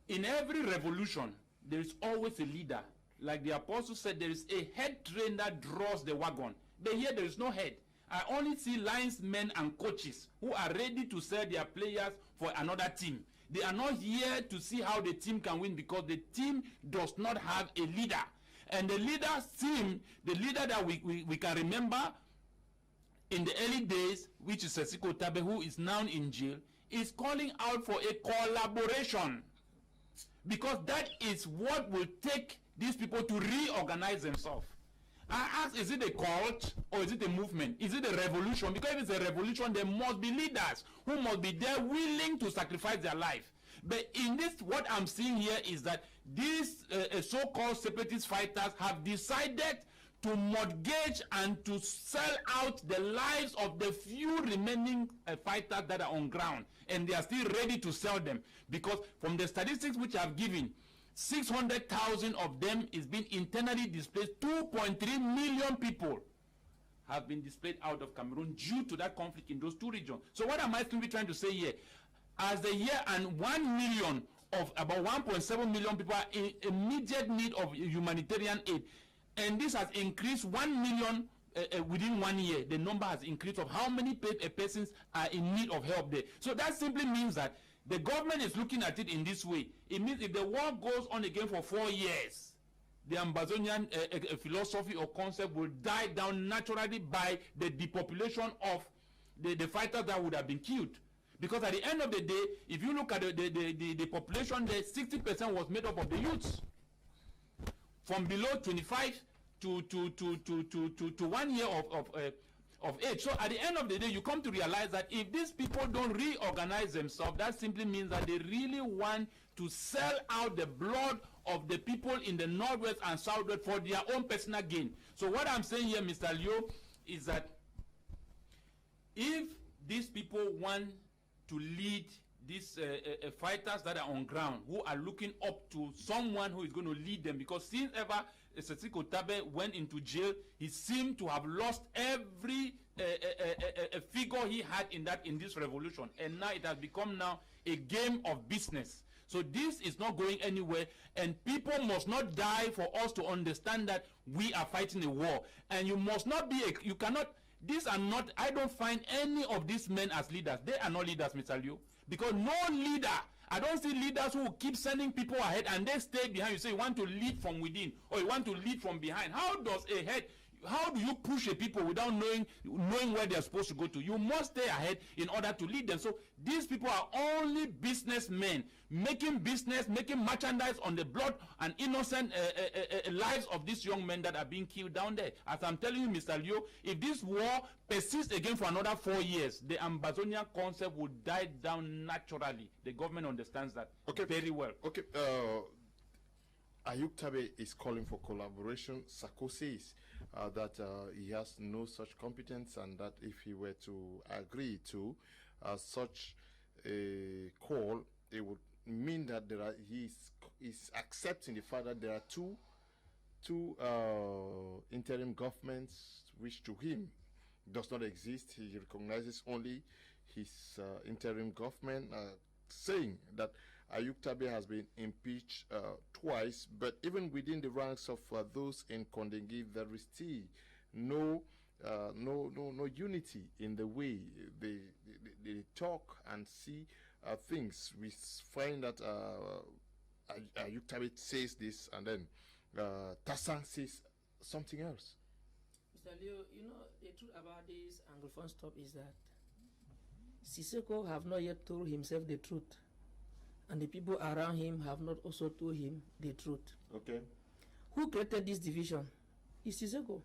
in every revolution there is always a leader. Like the apostle said, there is a head train that draws the wagon. But here there is no head. I only see linesmen and coaches who are ready to sell their players for another team. They are not here to see how the team can win, because the team does not have a leader. And the leader that we can remember in the early days, which is Sesiko Tabe, who is now in jail, is calling out for a collaboration, because that is what will take these people to reorganize themselves. I ask, is it a cult or is it a movement? Is it a revolution? Because if it's a revolution, there must be leaders who must be there willing to sacrifice their life. But in this, what I'm seeing here is that these so-called separatist fighters have decided to mortgage and to sell out the lives of the few remaining fighters that are on ground, and they are still ready to sell them, because from the statistics which I've given, 600,000 of them is being internally displaced. 2.3 million people have been displaced out of Cameroon due to that conflict in those two regions. So what am I trying to say here? As the year and 1 million of about 1.7 million people are in immediate need of humanitarian aid, and this has increased 1 million within 1 year. The number has increased of how many persons are in need of help there. So that simply means that the government is looking at it in this way. It means if the war goes on again for 4 years, the Amazonian philosophy or concept will die down naturally by the depopulation of the fighters that would have been killed. Because at the end of the day, if you look at the population there, 60% was made up of the youths. From below 25 to 1 year of age. So at the end of the day, you come to realize that if these people don't reorganize themselves, that simply means that they really want to sell out the blood of the people in the northwest and southwest for their own personal gain. So what I'm saying here, Mr. Leo, is that if these people want to lead these fighters that are on ground, who are looking up to someone who is going to lead them, because since ever Sesiko Tabe went into jail, he seemed to have lost every figure he had in this revolution, and now it has become now a game of business. So this is not going anywhere, and people must not die for us to understand that we are fighting a war. And you must not be you cannot. These are not. I don't find any of these men as leaders. They are not leaders, Mr. Liu. Because no leader, I don't see leaders who keep sending people ahead and they stay behind. You say you want to lead from within or you want to lead from behind. How do you push a people without knowing where they are supposed to go to? You must stay ahead in order to lead them. So these people are only businessmen, making business, making merchandise on the blood and innocent lives of these young men that are being killed down there. As I'm telling you, Mr. Leo, if this war persists again for another 4 years, the Amazonian concept will die down naturally. The government understands that very well. Okay. Ayuk Tabe is calling for collaboration. Sako says that he has no such competence, and that if he were to agree to such a call, it would mean that he's accepting the fact that there are two interim governments which to him does not exist. He recognizes only his interim government, saying that Ayuk Tabe has been impeached twice, but even within the ranks of those in Kondengi, there is still no unity in the way they talk and see things. We find that Ayuk Tabe says this, and then Tassan says something else. Mr. Leo, you know, the truth about this Anglophone stop is that Siseko have not yet told himself the truth, and the people around him have not also told him the truth. Okay. Who created this division? It's Siseko.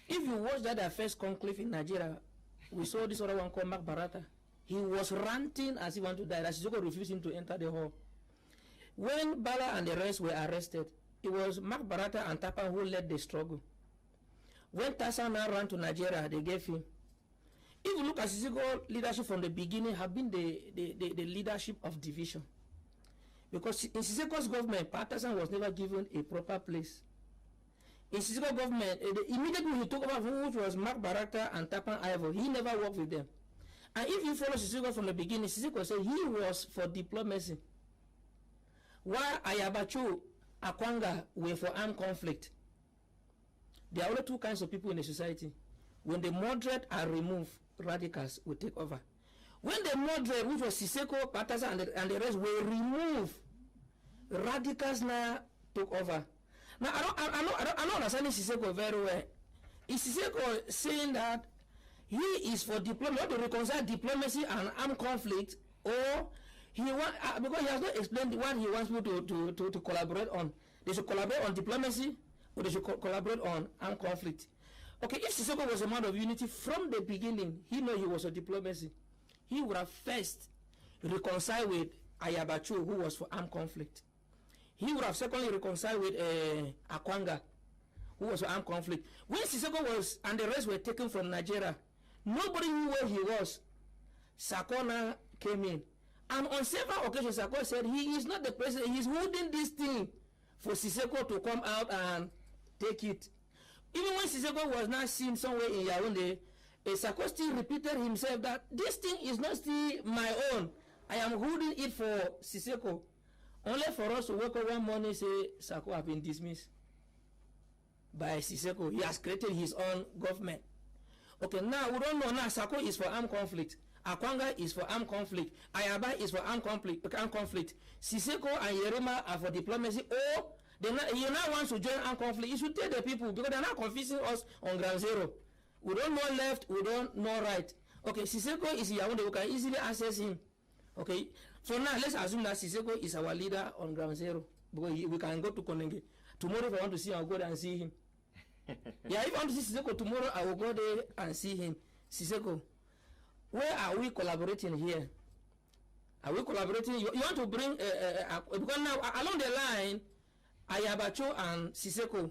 If you watch that first conclave in Nigeria, we saw this other one called Mark Barata. He was ranting as he wanted to die. Siseko refused him to enter the hall. When Bala and the rest were arrested, it was Mark Barata and Tapan who led the struggle. When Tassan now ran to Nigeria, they gave him. If you look at Siseko leadership from the beginning, have been the leadership of division. Because in Siseko's government, Tassan was never given a proper place. In Siseko government, immediately he took over, which was Mark Barata and Tapan Ivo, he never worked with them. And if you follow Siseko from the beginning, Siseko said he was for diplomacy, while Ayabacho, Akwanga were for armed conflict. There are only two kinds of people in a society. When the moderate are removed, radicals will take over. When the moderate, which was Siseko, Patasa, and the rest were removed, radicals now took over. Now I don't understand Siseko very well. Is Siseko saying that he is for diplomacy, to reconcile diplomacy and armed conflict, or he want because he has not explained what he wants people to collaborate on? They should collaborate on diplomacy, or they should collaborate on armed conflict. Okay, if Siseko was a man of unity from the beginning, he knew he was a diplomacy. He would have first reconciled with Ayabacho, who was for armed conflict. He would have secondly reconciled with Akwanga, who was for armed conflict. When Siseko was and the rest were taken from Nigeria, nobody knew where he was. Sakona came in. And on several occasions, Sako said he is not the president. He's holding this thing for Siseko to come out and take it. Even when Siseko was not seen somewhere in Yaoundé, Sako still repeated himself that this thing is not still my own. I am holding it for Siseko. Only for us to wake up one morning and say Sako has been dismissed by Siseko. He has created his own government. Okay, now we don't know now. Sako is for armed conflict. Akwanga is for armed conflict. Ayaba is for armed conflict. Siseko and Yerima are for diplomacy. Or he now wants to join armed conflict. He should tell the people because they're not confusing us on ground zero. We don't know left, we don't know right. Okay, Siseko is Yaoundé. We can easily access him. Okay, for now, let's assume that Siseko is our leader on ground zero. Because we can go to Konenge. Tomorrow, if I want to see him, I'll go there and see him. Yeah, if I want to see Siseko tomorrow, I will go there and see him. Siseko, where are we collaborating here? Are we collaborating? You want to bring, because now along the line, Ayabacho and Siseko,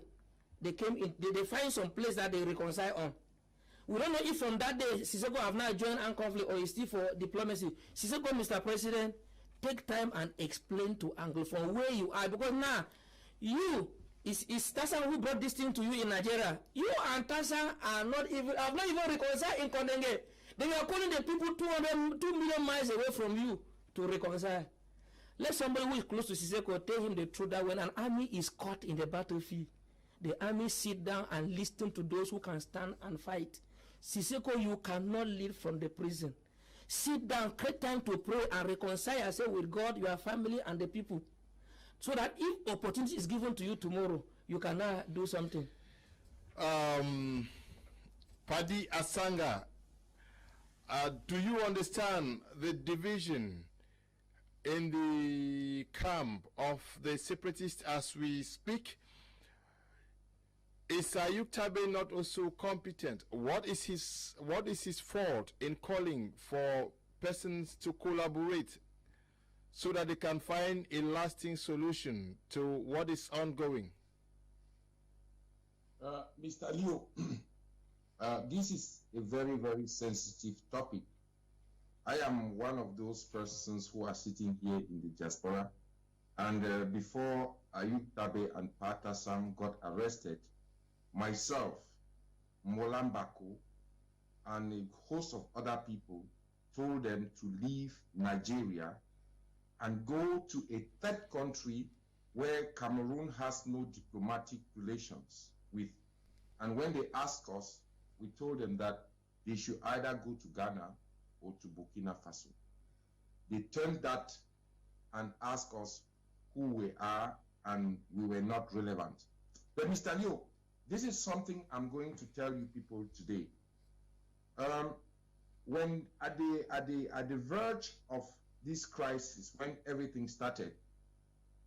they came in, they find some place that they reconcile on. We don't know if from that day Siseko have now joined armed conflict or is still for diplomacy. Siseko, Mr. President, take time and explain to Anglophone where you are, because now you is Tasa who brought this thing to you in Nigeria. You and Tasa are not even reconciled in Kondenge. They are calling the people 2 million miles away from you to reconcile. Let somebody who is close to Siseko tell him the truth that when an army is caught in the battlefield, the army sit down and listen to those who can stand and fight. Siseko, you cannot lead from the prison. Sit down, create time to pray and reconcile yourself with God, your family, and the people. So that if opportunity is given to you tomorrow, you can now do something. Paddy Asanga, do you understand the division in the camp of the separatists as we speak? Is TABE not also competent? What is his fault in calling for persons to collaborate so that they can find a lasting solution to what is ongoing? Mr. Leo, this is a very, very sensitive topic. I am one of those persons who are sitting here in the diaspora, and before TABE and Patasam got arrested, myself, Molambako, and a host of other people told them to leave Nigeria and go to a third country where Cameroon has no diplomatic relations with. And when they asked us, we told them that they should either go to Ghana or to Burkina Faso. They turned that and asked us who we are, and we were not relevant. But Mr. Leo, this is something I'm going to tell you people today. When at the verge of this crisis, when everything started,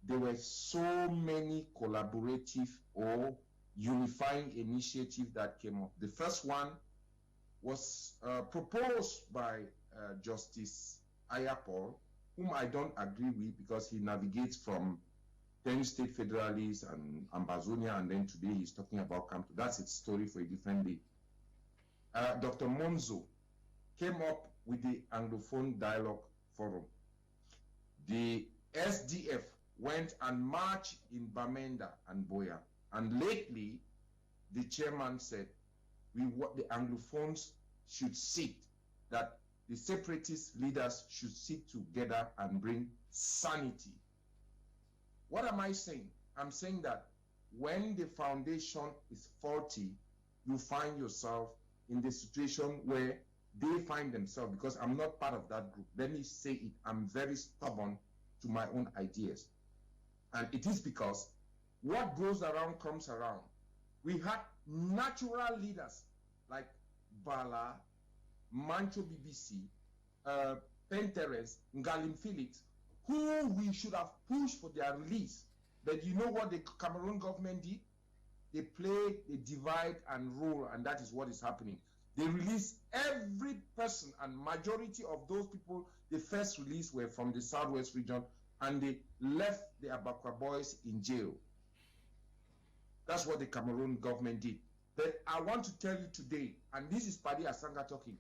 there were so many collaborative or unifying initiatives that came up. The first one was proposed by Justice Ayapol, whom I don't agree with because he navigates from 10 state federalists and Ambazonia, and then today he's talking about Camp. That's its story for a different day. Dr. Monzo came up with the Anglophone Dialogue Forum. The SDF went and marched in Bamenda and Boya. And lately, the chairman said, the Anglophones should sit, that the separatist leaders should sit together and bring sanity. What am I saying? I'm saying that when the foundation is faulty, you find yourself in the situation where they find themselves, because I'm not part of that group. Let me say it, I'm very stubborn to my own ideas. And it is because what goes around comes around. We had natural leaders like Bala, Mancho BBC, Penteres, Ngalim Felix, who we should have pushed for their release. But you know what the Cameroon government did? They play, they divide and rule, and that is what is happening. They release every person, and majority of those people they first released were from the Southwest region, and they left the Abakwa boys in jail. That's what the Cameroon government did. But I want to tell you today, and this is Paddy Asanga talking,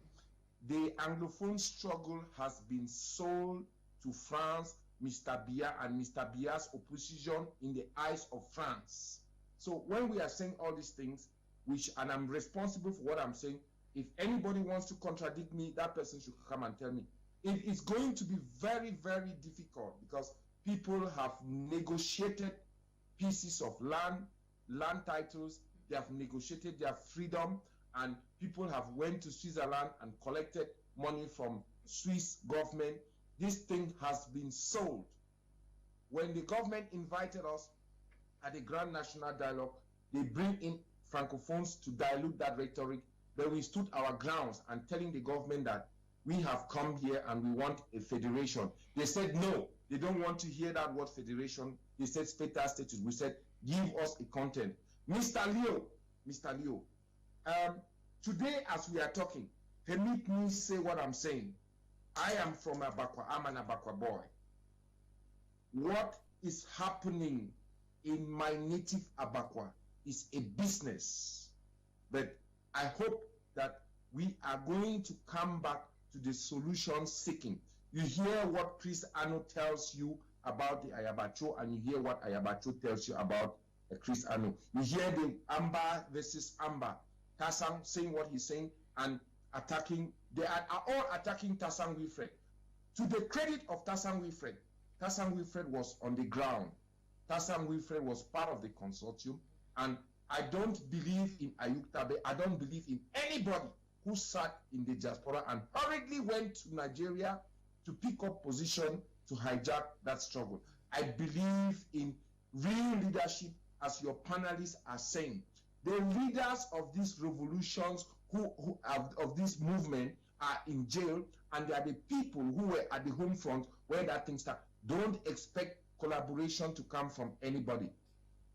the Anglophone struggle has been sold to France, Mr. Biya, and Mr. Biya's opposition in the eyes of France. So when we are saying all these things, and I'm responsible for what I'm saying, if anybody wants to contradict me, that person should come and tell me. It is going to be very, very difficult because people have negotiated pieces of land titles, they have negotiated their freedom, and people have went to Switzerland and collected money from Swiss government. This thing has been sold. When the government invited us at the Grand National Dialogue, they bring in Francophones to dilute that rhetoric, but we stood our grounds and telling the government that we have come here and we want a federation. They said no, they don't want to hear that word federation. They said status. We said give us a content. Mr. Leo, today as we are talking, permit me say what I'm saying. I am from Abakwa. I'm an Abakwa boy. What is happening in my native Abakwa is a business. But I hope that we are going to come back to the solution seeking. You hear what Chris Ano tells you about the Ayabacho, and you hear what Ayabacho tells you about Chris Ano. You hear the AMBE versus AMBE. Tassang saying what he's saying and attacking. They are all attacking Tassang Wilfred. To the credit of Tassang Wilfred was on the ground. Tassang Wilfred was part of the consortium, and I don't believe in Ayuk Tabe. I don't believe in anybody who sat in the diaspora and hurriedly went to Nigeria to pick up position to hijack that struggle. I believe in real leadership, as your panelists are saying. The leaders of these revolutions of this movement are in jail, and they are the people who were at the home front where that thing started. Don't expect collaboration to come from anybody.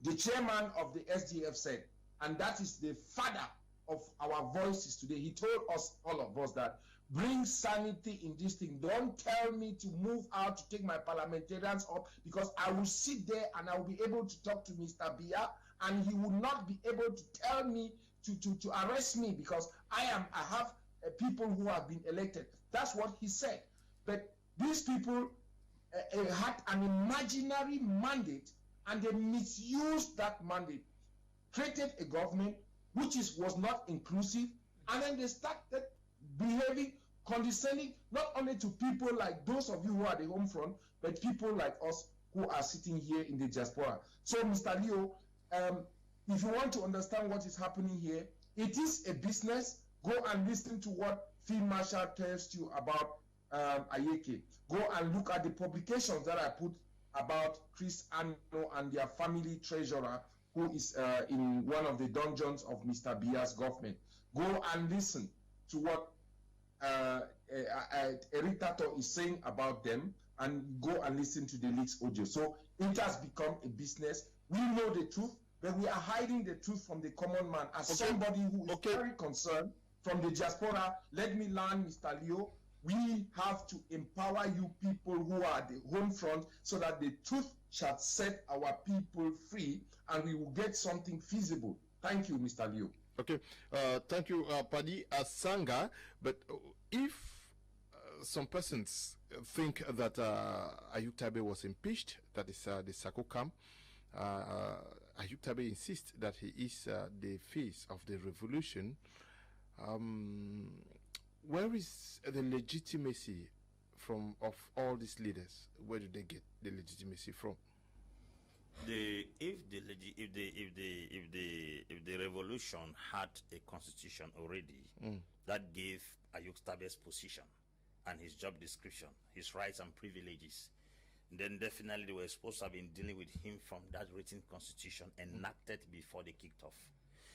The chairman of the SDF said, and that is the father of our voices today, he told us, all of us, that bring sanity in this thing. Don't tell me to move out to take my parliamentarians up, because I will sit there and I will be able to talk to Mr. Biya, and he will not be able to tell me to arrest me, because I have people who have been elected. That's what he said. But these people had an imaginary mandate, and they misused that mandate, created a government which was not inclusive, and then they started behaving condescending, not only to people like those of you who are the home front, but people like us who are sitting here in the diaspora. So, Mr. Leo, if you want to understand what is happening here, it is a business. Go and listen to what Field Marshal tells you about Ayeke. Go and look at the publications that I put about Chris Ano and their family treasurer, who is in one of the dungeons of Mr. Biya's government. Go and listen to what Eric Tato is saying about them, and go and listen to the leaks audio. So it has become a business. We know the truth, but we are hiding the truth from the common man. As somebody who is very concerned from the diaspora, let me learn, Mr. Leo, we have to empower you people who are the home front, so that the truth shall set our people free, and we will get something feasible. Thank you, Mr. Leo. Okay, thank you, Paddy Asanga. But if some persons think that Ayuk Tabe was impeached, that is the Sako camp, Ayuk Tabe insists that he is the face of the revolution. Where is the legitimacy of all these leaders? Where do they get the legitimacy from? If the revolution had a constitution already that gave Ayuk Tabe's position and his job description, his rights and privileges, then definitely they were supposed to have been dealing with him from that written constitution enacted before they kicked off.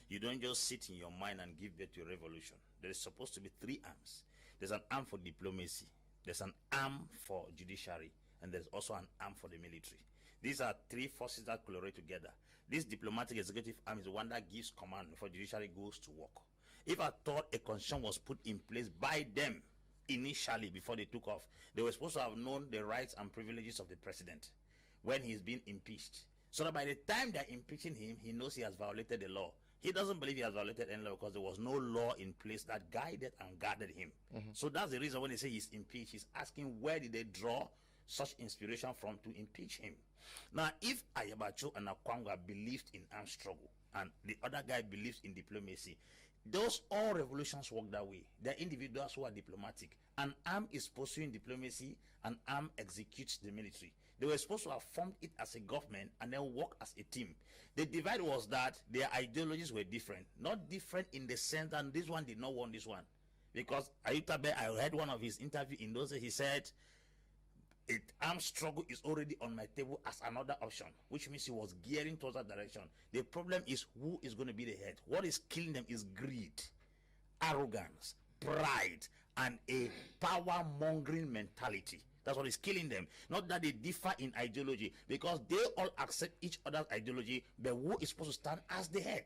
You don't just sit in your mind and give birth to a revolution. There is supposed to be three arms. There's an arm for diplomacy, there's an arm for judiciary, and there's also an arm for the military. These are three forces that collaborate together. This diplomatic executive arm is the one that gives command before judiciary goes to work. If I thought a constitution was put in place by them initially before they took off, they were supposed to have known the rights and privileges of the president when he's been impeached, so that by the time they're impeaching him, he knows he has violated the law. He doesn't believe he has violated any law because there was no law in place that guided and guarded him. So that's the reason when they say he's impeached, he's asking where did they draw such inspiration from to impeach him. Now, if Ayabacho and Akwanga believed in armed struggle and the other guy believes in diplomacy, those all revolutions work that way. They're individuals who are diplomatic. An arm is pursuing diplomacy, an arm executes the military. They were supposed to have formed it as a government and then work as a team. The divide was that their ideologies were different. Not different in the sense that this one did not want this one. Because TABE, I heard one of his interview in those days, he said, armed struggle is already on my table as another option, which means he was gearing towards that direction. The problem is who is going to be the head. What is killing them is greed, arrogance, pride, and a power-mongering mentality. That's what is killing them. Not that they differ in ideology, because they all accept each other's ideology, but who is supposed to stand as the head?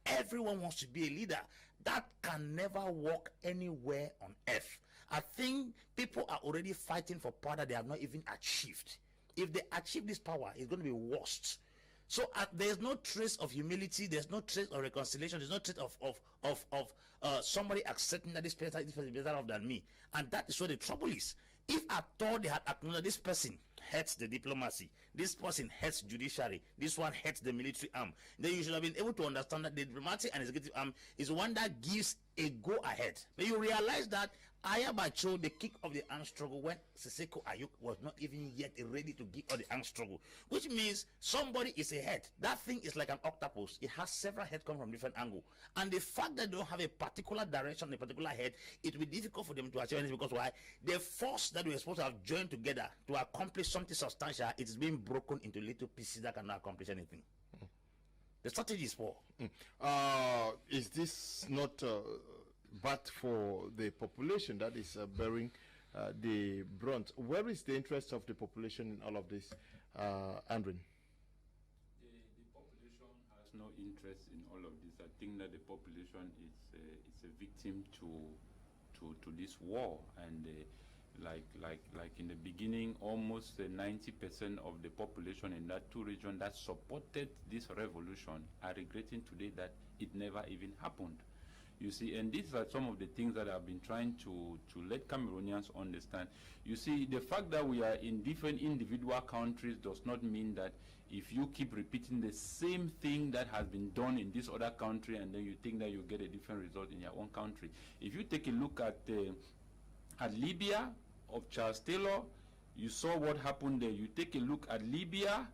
Everyone wants to be a leader. That can never work anywhere on earth. I think people are already fighting for power that they have not even achieved. If they achieve this power, it's going to be worse. So there's no trace of humility, there's no trace of reconciliation, there's no trace of somebody accepting that this person is better off than me. And that is where the trouble is. If I thought they had acknowledged this person heads the diplomacy, this person heads judiciary, this one heads the military arm, then you should have been able to understand that the diplomatic and executive arm is one that gives a go ahead. But you realize that Ayabacho, the kick of the armed struggle, when Siseko Ayuk was not even yet ready to give out the armed struggle, which means somebody is a head. That thing is like an octopus. It has several heads come from different angles. And the fact that they don't have a particular direction, a particular head, it will be difficult for them to achieve anything, because why? The force that we were supposed to have joined together to accomplish something substantial, it is being broken into little pieces that cannot accomplish anything. The strategy is poor. Is this not bad for the population that is bearing the brunt? Where is the interest of the population in all of this, Andrin? The population has no interest in all of this. I think that the population is a victim to this war, and like in the beginning, almost 90% of the population in that two regions that supported this revolution are regretting today that it never even happened. You see, and these are some of the things that I've been trying to let Cameroonians understand. You see, the fact that we are in different individual countries does not mean that if you keep repeating the same thing that has been done in this other country and then you think that you get a different result in your own country. If you take a look at Libya of Charles Taylor, you saw what happened there. You take a look at Libya,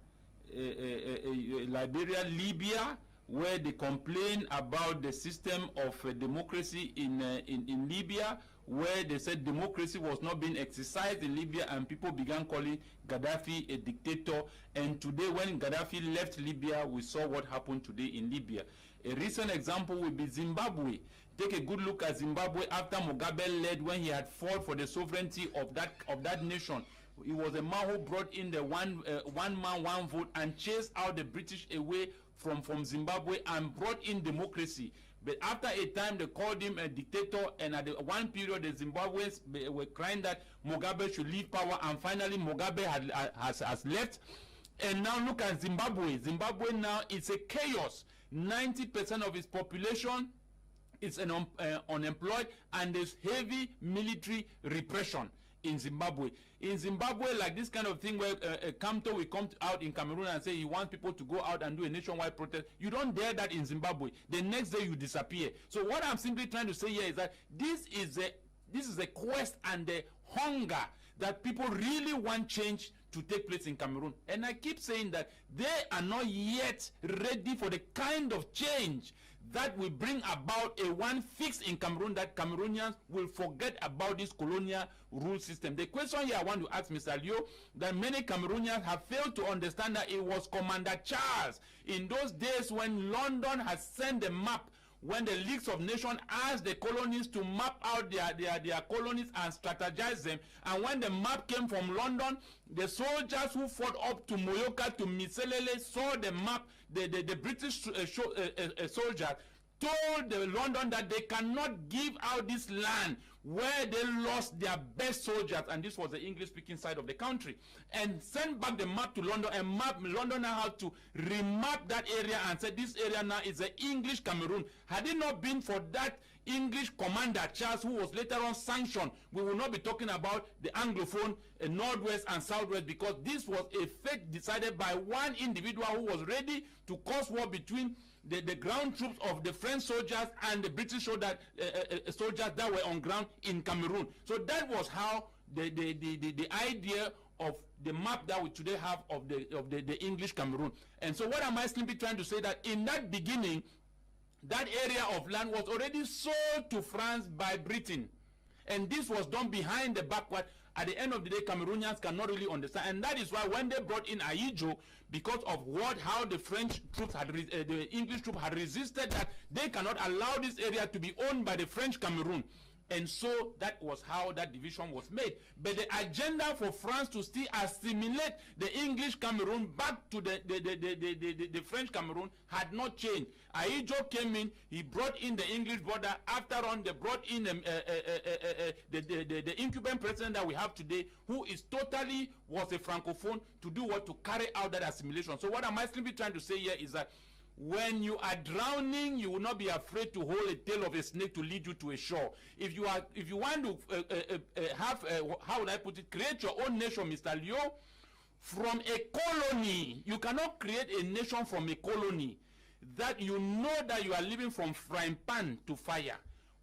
Liberia, Libya, where they complain about the system of democracy in Libya, where they said democracy was not being exercised in Libya, and people began calling Gaddafi a dictator. And today, when Gaddafi left Libya, we saw what happened today in Libya. A recent example will be Zimbabwe. Take a good look at Zimbabwe after Mugabe led, when he had fought for the sovereignty of that nation. He was a man who brought in the one man, one vote, and chased out the British away from Zimbabwe and brought in democracy. But after a time, they called him a dictator, and at one period, the Zimbabweans were crying that Mugabe should leave power, and finally Mugabe has left. And now look at Zimbabwe. Zimbabwe now is a chaos. 90% of its population is unemployed, and there's heavy military repression in Zimbabwe. In Zimbabwe, like this kind of thing where Kamto will come out in Cameroon and say he wants people to go out and do a nationwide protest, you don't dare that in Zimbabwe. The next day you disappear. So what I'm simply trying to say here is that this is a quest and a hunger that people really want change to take place in Cameroon. And I keep saying that they are not yet ready for the kind of change that will bring about a one fix in Cameroon, that Cameroonians will forget about this colonial rule system. The question here I want to ask Mr. Leo, that many Cameroonians have failed to understand that it was Commander Charles in those days when London had sent the map, when the Leagues of Nations asked the colonies to map out their colonies and strategize them, and when the map came from London, the soldiers who fought up to Moyoka, to Miselele, saw the map, the British soldiers told the London that they cannot give out this land where they lost their best soldiers, and this was the English-speaking side of the country, and sent back the map to London, and London now had to remap that area and said this area now is the English Cameroon. Had it not been for that English commander Charles, who was later on sanctioned, we will not be talking about the Anglophone Northwest and Southwest, because this was a fate decided by one individual who was ready to cause war between the ground troops of the French soldiers and the British soldiers that were on ground in Cameroon. So that was how the idea of the map that we today have of the English Cameroon. And so what am I simply trying to say, that in that beginning, that area of land was already sold to France by Britain. And this was done behind the backward. At the end of the day, Cameroonians cannot really understand. And that is why when they brought in ASHU, because of how the French troops had, the English troops had resisted that, they cannot allow this area to be owned by the French Cameroon. And so that was how that division was made. But the agenda for France to still assimilate the English Cameroon back to the French Cameroon had not changed. ASHU came in, he brought in the English border. After on, they brought in the incumbent president that we have today, who is totally was a francophone, to do what? To carry out that assimilation. So what am I simply trying to say here is that when you are drowning, you will not be afraid to hold a tail of a snake to lead you to a shore. If you want to how would I put it, create your own nation, Mr. Leo, from a colony. You cannot create a nation from a colony that you know that you are living from frying pan to fire.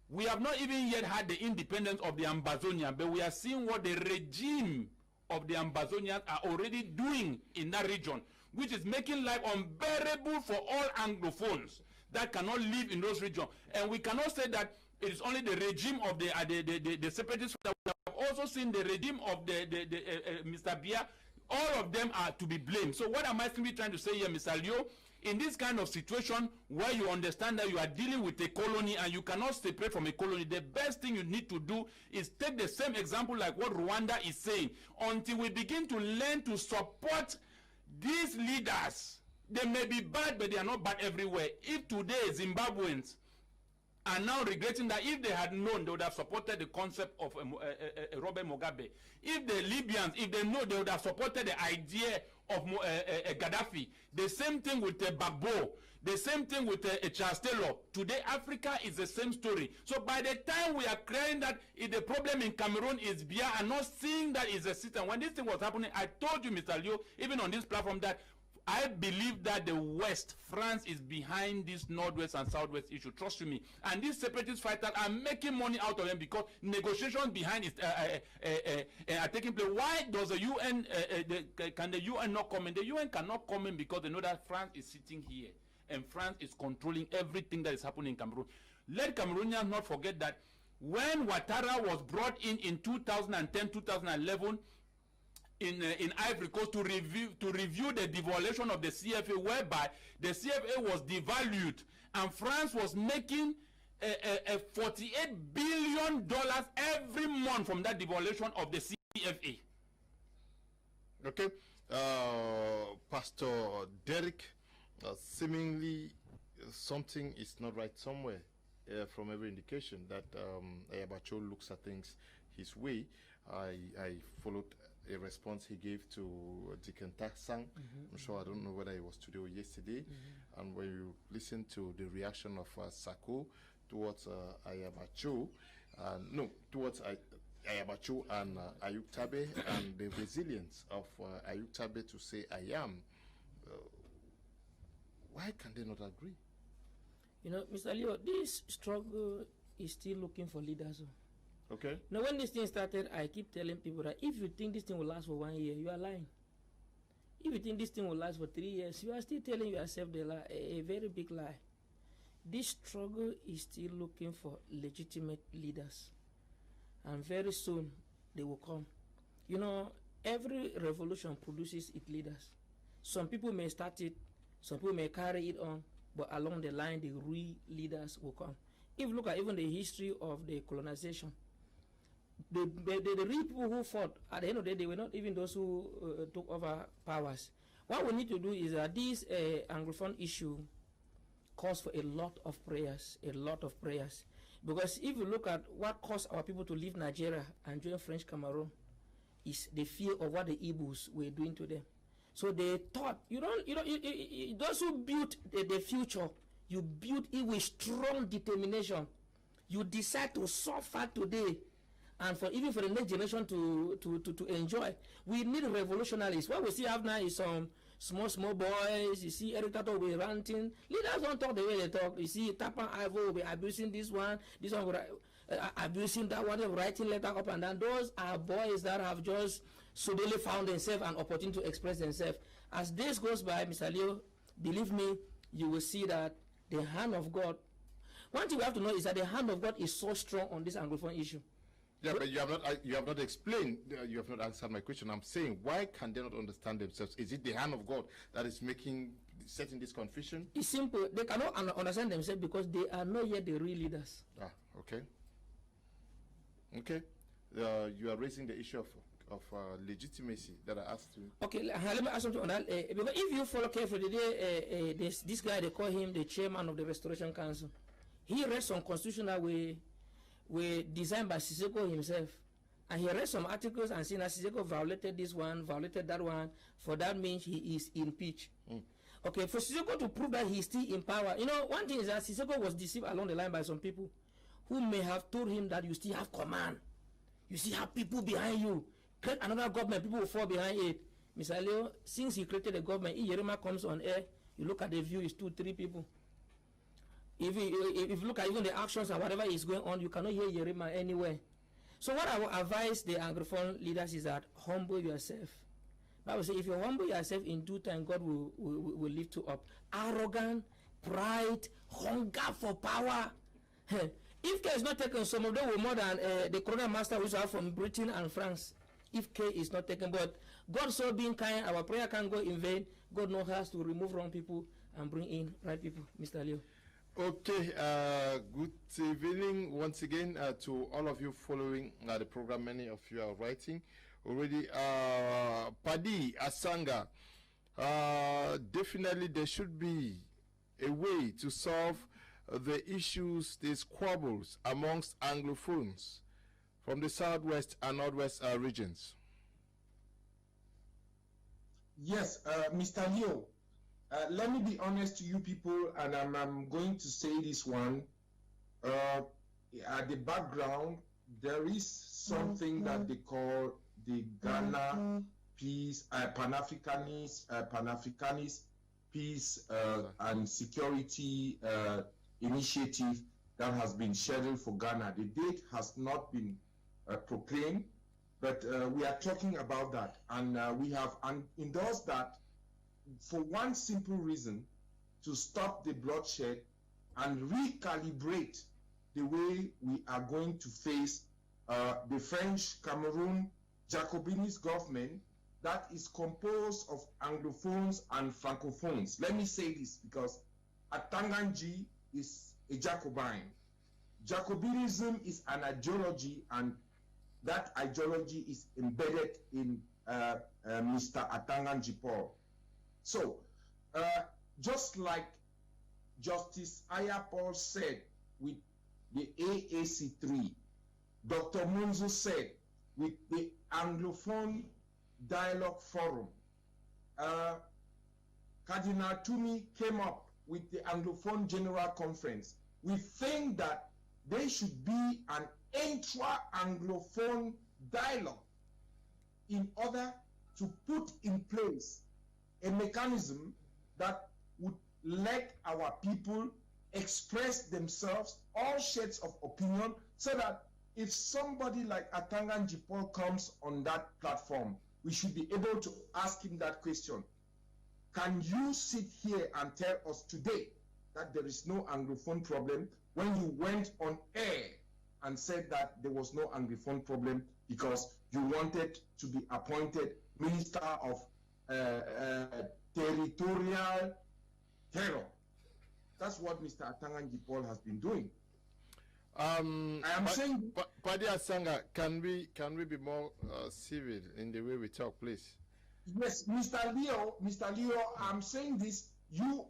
We have not even yet had the independence of the Ambazonian, but we are seeing what the regime of the Ambazonians are already doing in that region, which is making life unbearable for all Anglophones that cannot live in those regions. And we cannot say that it is only the regime of the separatists. We have also seen the regime of Mr. Bia. All of them are to be blamed. So what am I simply trying to say here, Mr. Leo? In this kind of situation where you understand that you are dealing with a colony and you cannot separate from a colony, the best thing you need to do is take the same example like what Rwanda is saying. Until we begin to learn to support these leaders, they may be bad, but they are not bad everywhere. If today Zimbabweans are now regretting that if they had known, they would have supported the concept of Robert Mugabe. If the Libyans, if they know, they would have supported the idea of Gaddafi. The same thing with Gbagbo. The same thing with Charles Taylor. Today, Africa is the same story. So by the time we are crying that if the problem in Cameroon is Bia and not seeing that is a system, when this thing was happening, I told you, Mr. Leo, even on this platform, that I believe that the West, France, is behind this Northwest and Southwest issue. Trust me. And these separatist fighters are making money out of them because negotiations behind it are taking place. Why does the UN, can the UN not come in? The UN cannot come in because they know that France is sitting here. And France is controlling everything that is happening in Cameroon. Let Cameroonians not forget that when Ouattara was brought in 2010, 2011, in Ivory Coast to review the devaluation of the CFA, whereby the CFA was devalued and France was making a $48 billion every month from that devaluation of the CFA. Okay, Pastor Derrick, seemingly something is not right somewhere from every indication that Ayabacho looks at things his way. I followed a response he gave to Deacon Taksang. I'm sure, I don't know whether it was today or yesterday. And when you listen to the reaction of Sako towards Ayabacho, towards Ayabacho and Ayuk Tabe, and the resilience of Ayuk Tabe to say I am, why can they not agree? You know, Mr. Leo, this struggle is still looking for leaders. Okay. Now, when this thing started, I keep telling people that if you think this thing will last for 1 year, you are lying. If you think this thing will last for 3 years, you are still telling yourself a very big lie. this struggle is still looking for legitimate leaders, and very soon they will come. You know, every revolution produces its leaders. Some people may start it, some people may carry it on, but along the line, the real leaders will come. If you look at even the history of the colonization, the real people who fought, at the end of the day, they were not even those who took over powers. What we need to do is that this Anglophone issue calls for a lot of prayers, Because if you look at what caused our people to leave Nigeria and join French Cameroon, is the fear of what the Igbos were doing to them. So they thought, those who built the future, you build it with strong determination. You decide to suffer today, and even for the next generation to enjoy. We need revolutionaries. What we see have now is some small boys. You see Eric Tato will be ranting. Leaders don't talk the way they talk. You see Tapan Ivo will be abusing this one will abusing that one, writing letter up and down. Those are boys that have just suddenly found themselves an opportunity to express themselves. As days goes by, Mr. Leo, believe me, you will see that the hand of God. One thing we have to know is that the hand of God is so strong on this Anglophone issue. Yeah, but you have not explained, you have not answered my question. I'm saying, why can they not understand themselves? Is it the hand of God that is setting this confusion? It's simple. They cannot understand themselves because they are not yet the real leaders. Ah, okay. Okay. You are raising the issue of legitimacy that I asked you. Okay, let me ask something on that. Because if you follow carefully, today, this guy, they call him the chairman of the Restoration Council. He read some constitution that were designed by Sissoko himself. And he read some articles and seen that Sissoko violated this one, violated that one. For that means he is impeached. Okay, for Sissoko to prove that he is still in power, one thing is that Sissoko was deceived along the line by some people who may have told him that you still have command. You still have people behind you. Create another government, people will fall behind it. Mr. Leo, since he created a government, if Yerima comes on air, you look at the view, it's 2-3 people. If you look at even the actions and whatever is going on, you cannot hear Yerima anywhere. So what I will advise the Anglophone leaders is that humble yourself. Bible says if you humble yourself in due time, God will lift you up. Arrogant, pride, hunger for power. If care is not taken, some of them will more than the colonial master we have from Britain and France. If care is not taken, but God so being kind, our prayer can't go in vain. God knows how to remove wrong people and bring in right people. Mr. Leo. Okay, good evening once again to all of you following the program. Many of you are writing already. Padi Asanga, definitely there should be a way to solve the issues, the squabbles amongst Anglophones from the southwest and northwest regions. Yes, Mr. Leo. Let me be honest to you people, and I'm going to say this one. At the background, there is something that they call the Ghana Peace, Pan-Africanist Peace and Security Initiative that has been scheduled for Ghana. The date has not been proclaimed, but we are talking about that, and we have endorsed that for one simple reason: to stop the bloodshed and recalibrate the way we are going to face the French Cameroon Jacobinist government that is composed of Anglophones and Francophones. Let me say this because Atanganji is a Jacobin. Jacobinism is an ideology, and that ideology is embedded in Mr. Atanganji Paul. So, just like Justice Aya Paul said with the AAC3, Dr. Munzo said with the Anglophone Dialogue Forum, Cardinal Tumi came up with the Anglophone General Conference. We think that there should be an intra-Anglophone dialogue in order to put in place a mechanism that would let our people express themselves, all shades of opinion, so that if somebody like Atanganji Paul comes on that platform, we should be able to ask him that question. Can you sit here and tell us today that there is no Anglophone problem when you went on air and said that there was no Anglophone problem because you wanted to be appointed Minister of Territorial Terror. That's what Mr. Atanganji Paul has been doing. I am saying, Padi Asanga, can we be more civil in the way we talk, please? Yes, Mr. Leo, I'm saying this.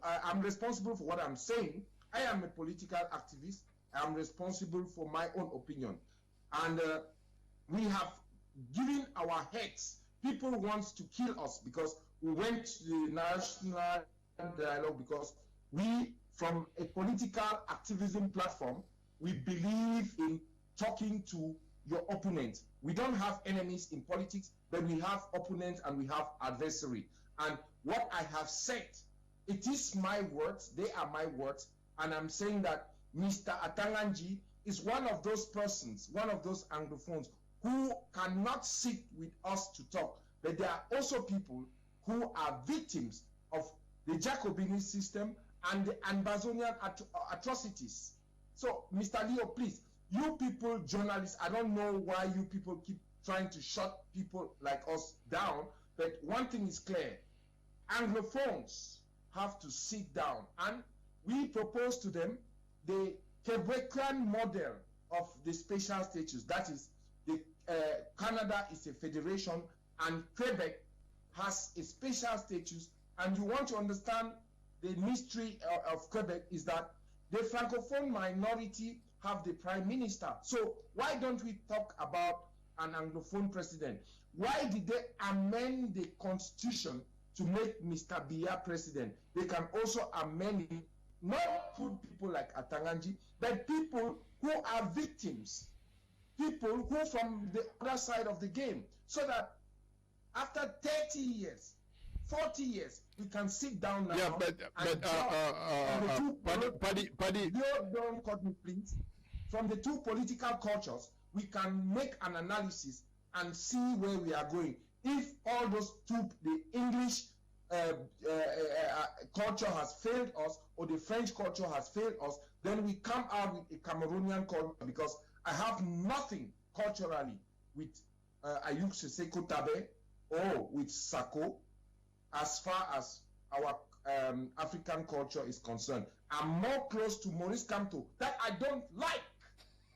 I'm responsible for what I'm saying. I am a political activist. I'm responsible for my own opinion. And we have given our heads. People want to kill us because we went to the national dialogue because we, from a political activism platform, we believe in talking to your opponent. We don't have enemies in politics, but we have opponents and we have adversary. And what I have said, it is my words, they are my words, and I'm saying that Mr. Atanganji is one of those persons, one of those Anglophones who cannot sit with us to talk. But there are also people who are victims of the Jacobinist system and the Ambazonian atrocities. So, Mr. Leo, please, you people, journalists, I don't know why you people keep trying to shut people like us down, but one thing is clear. Anglophones have to sit down, and we propose to them the Quebecan model of the special status. That is, Canada is a federation, and Quebec has a special status. And you want to understand the mystery of Quebec is that the Francophone minority have the prime minister. So why don't we talk about an Anglophone president? Why did they amend the constitution to make Mr. Biya president? They can also amend it, not put people like Atanganji, but people who are victims, people who from the other side of the game, so that after 30 years, 40 years, we can sit down now. Yeah, Paddy, don't cut me, please. From the two political cultures, we can make an analysis and see where we are going. If all those two, the English culture has failed us, or the French culture has failed us, then we come out with a Cameroonian culture, because I have nothing culturally with Ayuk Seseko Tabe or with Sako as far as our African culture is concerned. I'm more close to Maurice Kamto that I don't like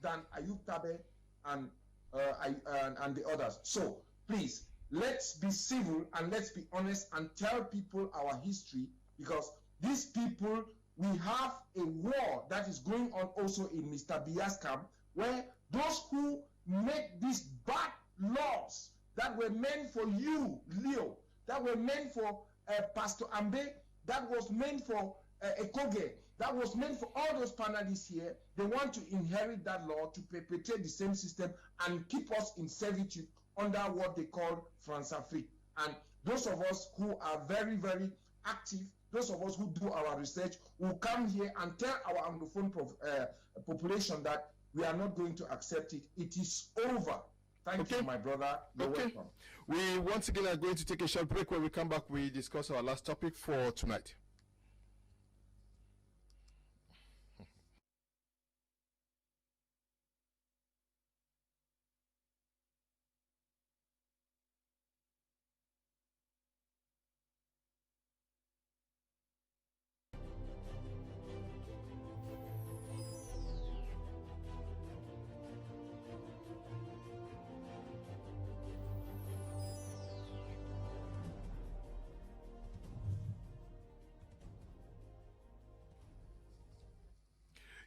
than Ayuk Tabe and the others. So please, let's be civil and let's be honest and tell people our history, because these people, we have a war that is going on also in Mr. Biya's camp, where those who make these bad laws that were meant for you, Leo, that were meant for Pastor Ambe, that was meant for Ekoge, that was meant for all those panelists here, they want to inherit that law to perpetrate the same system and keep us in servitude under what they call France-Afrique. And those of us who are very, very active, those of us who do our research, will come here and tell our Anglophone population that we are not going to accept it. It is over. Thank you, my brother. You're welcome. We once again are going to take a short break. When we come back, we discuss our last topic for tonight.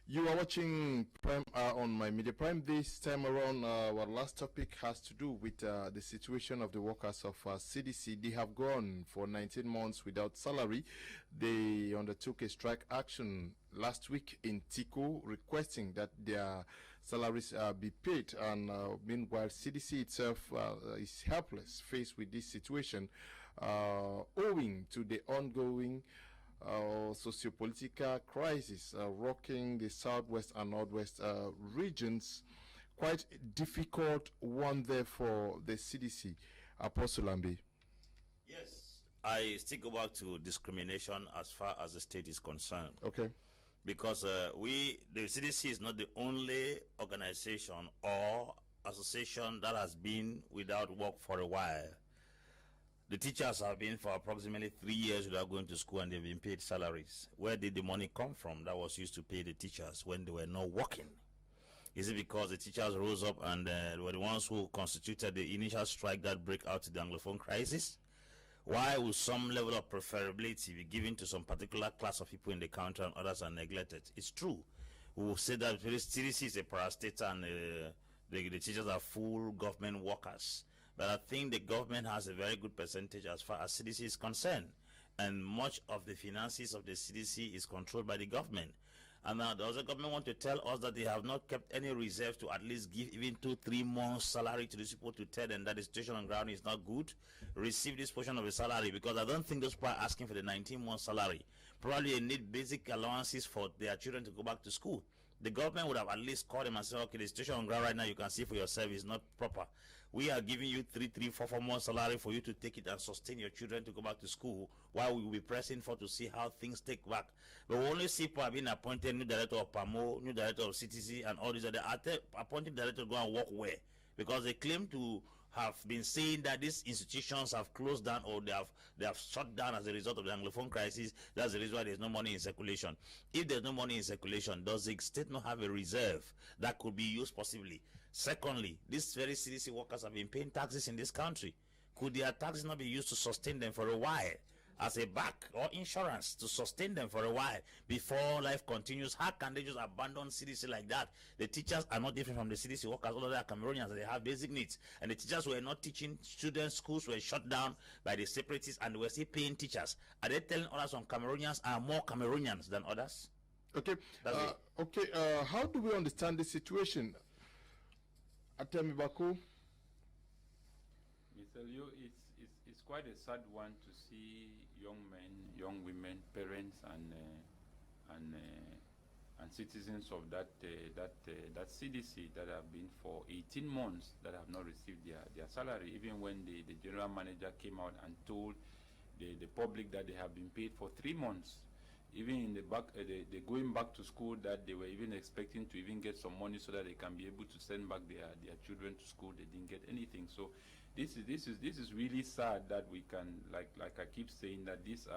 You are watching Prime on My Media Prime. This time around, our last topic has to do with the situation of the workers of CDC. They have gone for 19 months without salary. They undertook a strike action last week in Tico, requesting that their salaries be paid. And meanwhile, CDC itself is helpless faced with this situation, owing to the ongoing socio-political crisis rocking the southwest and northwest regions. Quite a difficult one there for the CDC. Apostle Ambe. Yes, I still go back to discrimination as far as the state is concerned. Okay. because the CDC is not the only organization or association that has been without work for a while. The teachers have been for approximately 3 years without going to school, and they've been paid salaries. Where did the money come from that was used to pay the teachers when they were not working? Is it because the teachers rose up and were the ones who constituted the initial strike that broke out the Anglophone crisis? Why would some level of preferability be given to some particular class of people in the country and others are neglected? It's true. We will say that CDC is a parastatal and the teachers are full government workers. But I think the government has a very good percentage as far as CDC is concerned. And much of the finances of the CDC is controlled by the government. And now does the government want to tell us that they have not kept any reserve to at least give even 2-3 months salary to these people to tell them that the situation on ground is not good? Receive this portion of the salary, because I don't think those people are asking for the 19-month salary. Probably they need basic allowances for their children to go back to school. The government would have at least called them and said, okay, the situation on ground right now, you can see for yourself, is not proper. We are giving you 3-4 months salary for you to take it and sustain your children to go back to school, while we will be pressing for to see how things take back. But we only see people have been appointed, new director of PAMO, new director of CTC, and all these other appointed director to go and work where? Because they claim to have been saying that these institutions have closed down, or they have shut down as a result of the Anglophone crisis. That's the reason why there's no money in circulation. If there's no money in circulation, does the state not have a reserve that could be used possibly? Secondly, these very CDC workers have been paying taxes in this country. Could their taxes not be used to sustain them for a while, as a back or insurance to sustain them for a while before life continues? How can they just abandon CDC like that? The teachers are not different from the CDC workers. All of them are Cameroonians, and they have basic needs. And the teachers were not teaching students. Schools were shut down by the separatists, and they were still paying teachers. Are they telling us some Cameroonians are more Cameroonians than others? Okay. How do we understand this situation? ATEM EBAKO. Mr. Leo, it's quite a sad one to see young men, young women, parents, and citizens of that CDC that have been for 18 months that have not received their salary, even when the general manager came out and told the public that they have been paid for 3 months. Even in the going back to school, that they were even expecting to even get some money so that they can be able to send back their children to school. They didn't get anything. So this is really sad that we can, like I keep saying, that these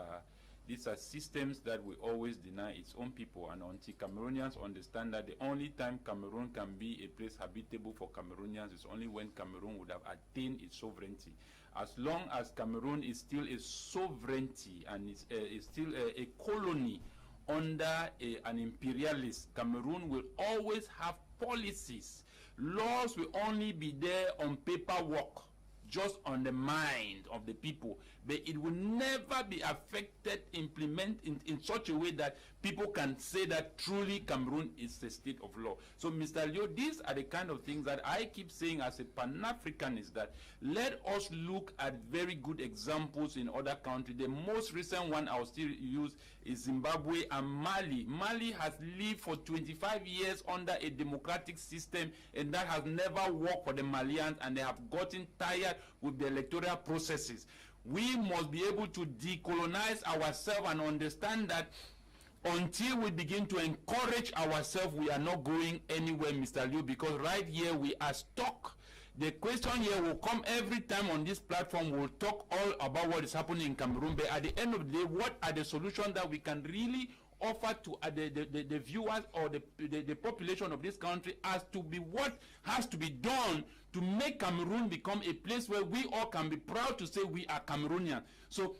are systems that we always deny its own people. And until Cameroonians understand that the only time Cameroon can be a place habitable for Cameroonians is only when Cameroon would have attained its sovereignty. As long as Cameroon is still a sovereignty and is still a colony under an imperialist, Cameroon will always have policies. Laws will only be there on paperwork, just on the mind of the people, but it will never be affected, implemented in such a way that people can say that truly Cameroon is a state of law. So, Mr. Leo, these are the kind of things that I keep saying as a Pan-Africanist, that let us look at very good examples in other countries. The most recent one I'll still use is Zimbabwe and Mali. Mali has lived for 25 years under a democratic system, and that has never worked for the Malians, and they have gotten tired with the electoral processes. We must be able to decolonize ourselves and understand that until we begin to encourage ourselves, we are not going anywhere, Mr. Liu, because right here we are stuck. The question here will come every time on this platform. We'll talk all about what is happening in Cameroon, but at the end of the day, what are the solutions that we can really offer to the viewers or the population of this country as to be what has to be done to make Cameroon become a place where we all can be proud to say we are Cameroonian. So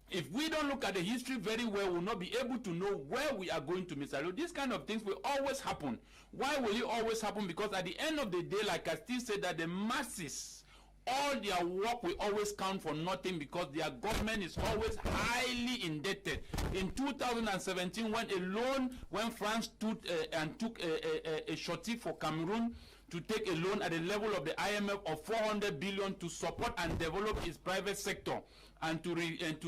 if we don't look at the history very well, we'll not be able to know where we are going to, Mr. Leo. These kind of things will always happen. Why will it always happen? Because at the end of the day, like I still say, that the masses, all their work will always count for nothing, because their government is always highly indebted. In 2017, when France took a shorty for Cameroon to take a loan at the level of the IMF of 400 billion to support and develop its private sector and to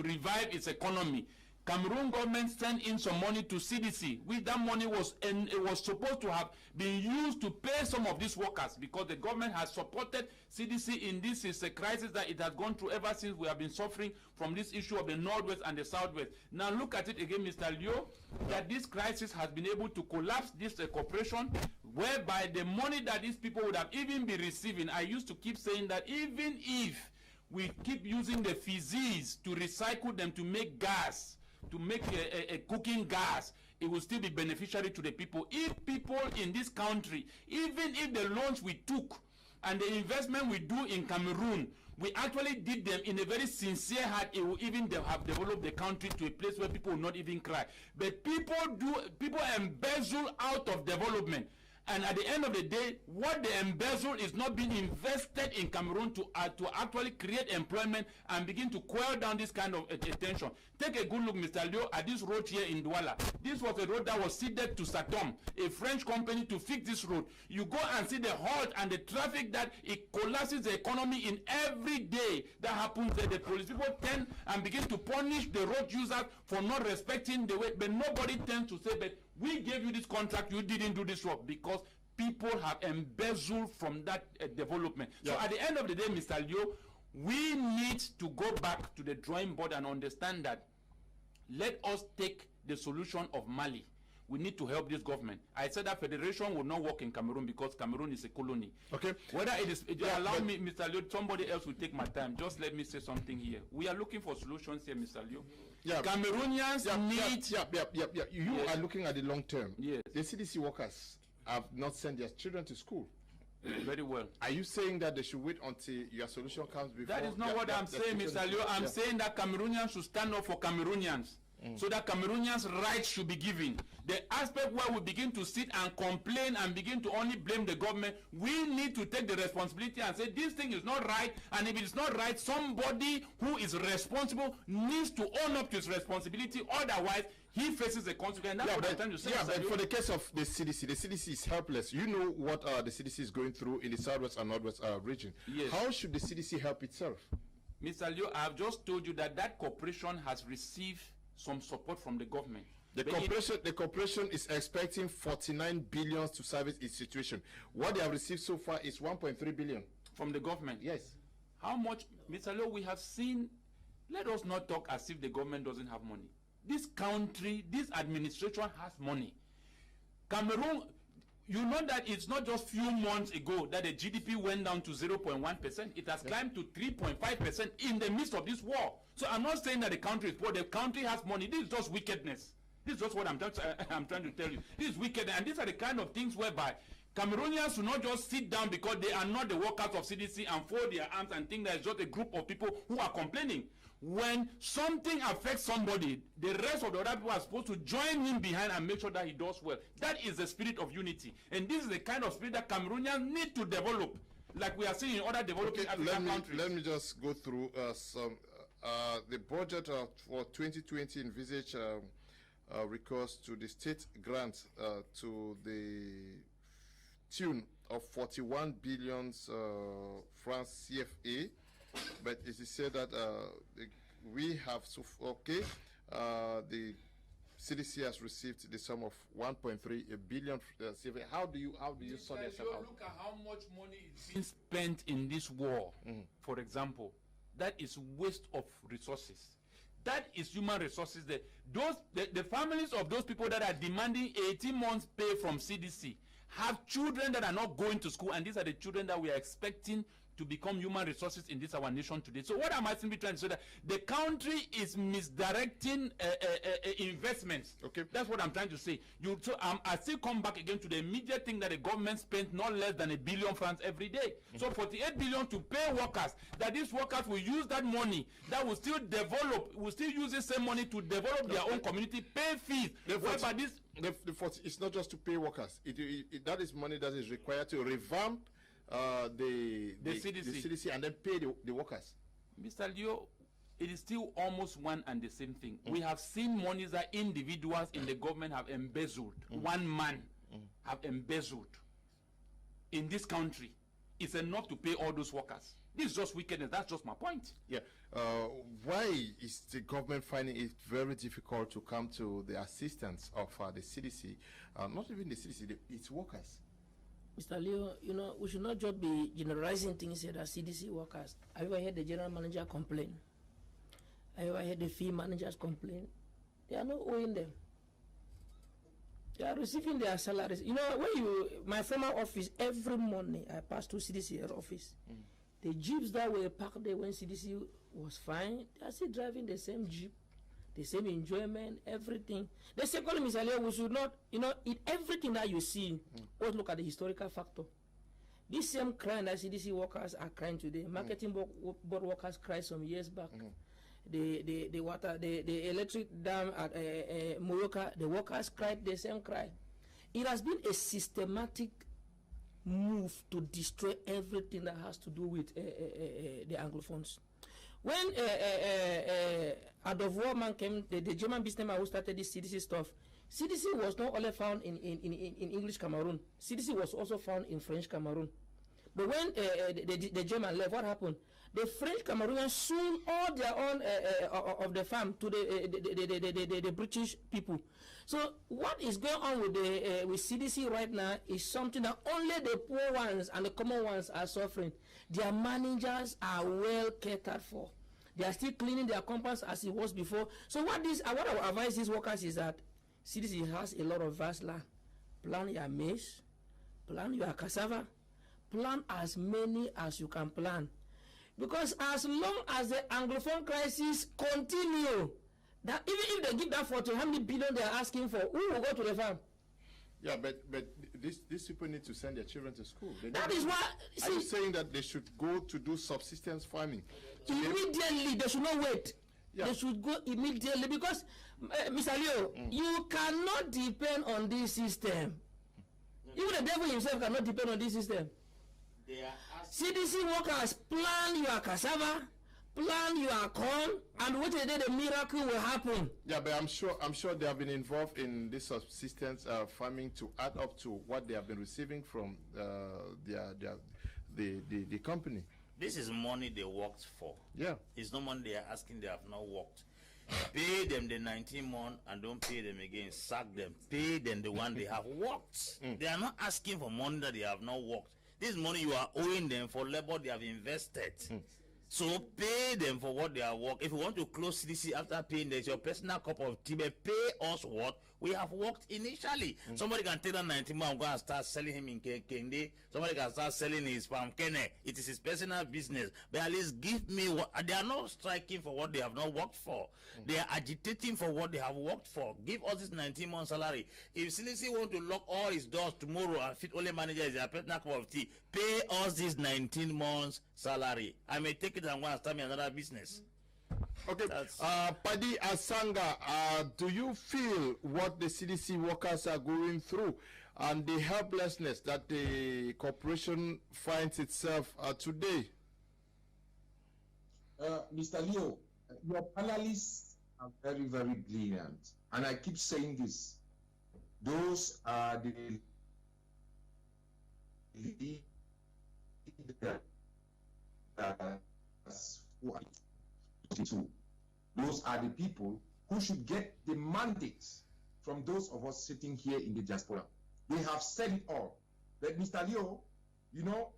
revive its economy, Cameroon government sent in some money to CDC, which that money was, and it was supposed to have been used to pay some of these workers, because the government has supported CDC in this is a crisis that it has gone through ever since we have been suffering from this issue of the Northwest and the Southwest. Now look at it again, Mr. Leo, that this crisis has been able to collapse this corporation, whereby the money that these people would have even been receiving, I used to keep saying that even if we keep using the feces to recycle them to make gas, to make a cooking gas, it will still be beneficiary to the people. If people in this country, even if the loans we took and the investment we do in Cameroon, we actually did them in a very sincere heart, it will even have developed the country to a place where people will not even cry. But people embezzle out of development. And at the end of the day, what they embezzle is not being invested in Cameroon to actually create employment and begin to quell down this kind of tension. Take a good look, Mr. Leo, at this road here in Douala. This was a road that was ceded to Satom, a French company, to fix this road. You go and see the halt and the traffic that it collapses the economy in every day. That happens there. The police people tend and begin to punish the road users for not respecting the way, but nobody tends to say, but we gave you this contract, you didn't do this work, because people have embezzled from that development. Yeah. So at the end of the day, Mr. Leo, we need to go back to the drawing board and understand that let us take the solution of Mali. We need to help this government. I said that federation will not work in Cameroon because Cameroon is a colony. Okay. Whether it is, allow me, Mr. Leo, somebody else will take my time. Just let me say something here. We are looking for solutions here, Mr. Leo. Yeah. Cameroonians need. You are looking at the long term. Yes. The CDC workers have not sent their children to school. Very well. Are you saying that they should wait until your solution comes before? That is not what I'm saying, Mr. Leo. I'm saying that Cameroonians should stand up for Cameroonians. So that Cameroonians' rights should be given. The aspect where we begin to sit and complain and begin to only blame the government, we need to take the responsibility and say this thing is not right, and if it's not right, somebody who is responsible needs to own up to his responsibility, otherwise he faces the consequence. That's what I'm trying to say. Yeah, but for the case of the CDC is helpless. You know what the CDC is going through in the Southwest and Northwest region. Yes. How should the CDC help itself? Mr. Leo, I have just told you that that corporation has received some support from the government. The corporation is expecting 49 billion to service its situation. What they have received so far is 1.3 billion from the government. Yes. How much, Mr. Leo, we have seen? Let us not talk as if the government doesn't have money. This country, this administration has money. Cameroon, you know that it's not just few months ago that the GDP went down to 0.1%. It has climbed to 3.5% in the midst of this war. So I'm not saying that the country is poor. The country has money. This is just wickedness. This is just what I'm trying to tell you. This is wicked, and these are the kind of things whereby Cameroonians should not just sit down because they are not the workers of CDC and fold their arms and think that it's just a group of people who are complaining. When something affects somebody, the rest of the other people are supposed to join him behind and make sure that he does well. That is the spirit of unity. And this is the kind of spirit that Cameroonians need to develop, like we are seeing in other developing African countries. Let me just go through some. The budget for 2020 envisage recourse to the state grant to the tune of 41 billion francs CFA. But it is said that we have the CDC has received the sum of 1.3 billion. How do you sort yourself out? Look at how much money is being spent in this war. For example, that is waste of resources. That is human resources. The families of those people that are demanding 18 months pay from CDC have children that are not going to school, and these are the children that we are expecting to become human resources in this our nation today. So what am I simply trying to say? That the country is misdirecting investments. Okay, that's what I'm trying to say. I still come back again to the immediate thing that the government spent not less than $1 billion every day. So 48 billion to pay workers. That these workers will use that money that will still develop. Will still use the same money to develop their own community, pay fees. It's not just to pay workers. That is money that is required to revamp the CDC and then pay the workers. Mr. Leo, it is still almost one and the same thing. We have seen monies that individuals in the government have embezzled. One man have embezzled in this country. is enough to pay all those workers. This is just wickedness. That's just my point. Yeah. Why is the government finding it very difficult to come to the assistance of the CDC, not even the CDC, its workers? Mr. Leo, you know, we should not just be generalizing things here that CDC workers. Have you ever heard the general manager complain? Have you ever heard the field managers complain? They are not owing them. They are receiving their salaries. You know, my former office, every morning I pass to CDC office. The jeeps that were parked there when CDC was fine, they are still driving the same jeep, the same enjoyment, everything. The second, Mr. Leo, we should not, you know, in everything that you see, always look at the historical factor. This same crime that CDC workers are crying today, marketing board workers cried some years back. The electric dam at Moroka, the workers cried the same cry. It has been a systematic move to destroy everything that has to do with the Anglophones. When Adolf Warman came, the German businessman who started this CDC stuff, CDC was not only found in English Cameroon, CDC was also found in French Cameroon. But when the German left, what happened? The French Cameroonians sold all their own of the farm to the British people. So what is going on with CDC right now is something that only the poor ones and the common ones are suffering. Their managers are well catered for. They are still cleaning their compounds as it was before. So what I would advise these workers is that CDC has a lot of vast land. Plant your maize, plant your cassava, plant as many as you can plant. Because as long as the Anglophone crisis continue, that even if they give that 40, how many billion they are asking for, who will go to the farm? Yeah, but these people need to send their children to school. That is why. Are you saying that they should go to do subsistence farming? Immediately, they should not wait. Yeah. They should go immediately because, Mr. Leo, you cannot depend on this system. Even the devil himself cannot depend on this system. CDC workers, plan your cassava, plan your corn, and wait until the miracle will happen. Yeah, but I'm sure they have been involved in this subsistence farming to add up to what they have been receiving from the company. This is money they worked for. Yeah, it's no money they are asking. They have not worked. Pay them the 19 months and don't pay them again. Sack them. Pay them the one they have worked. They are not asking for money that they have not worked. This money you are owing them for labor they have invested. So pay them for what they have worked. If you want to close CDC after paying them, it's your personal cup of tea. But pay us what we have worked initially. Somebody can take that 19 months and go and start selling him in Kende. Somebody can start selling his farm Kene. It is his personal business. But at least give me what they are not striking for what they have not worked for. They are agitating for what they have worked for. Give us this 19 months salary. If CDC want to lock all his doors tomorrow and fit only manager is their personal cup of tea, pay us this 19 months salary. I may take it and go and start me another business. Okay, Paddy Asanga, do you feel what the CDC workers are going through and the helplessness that the corporation finds itself today? Mr. Leo, your panelists are very, very brilliant. And I keep saying this. Those are the leaders who are those are the people who should get the mandates from those of us sitting here in the diaspora. They have said it all. But Mr. Leo, you know,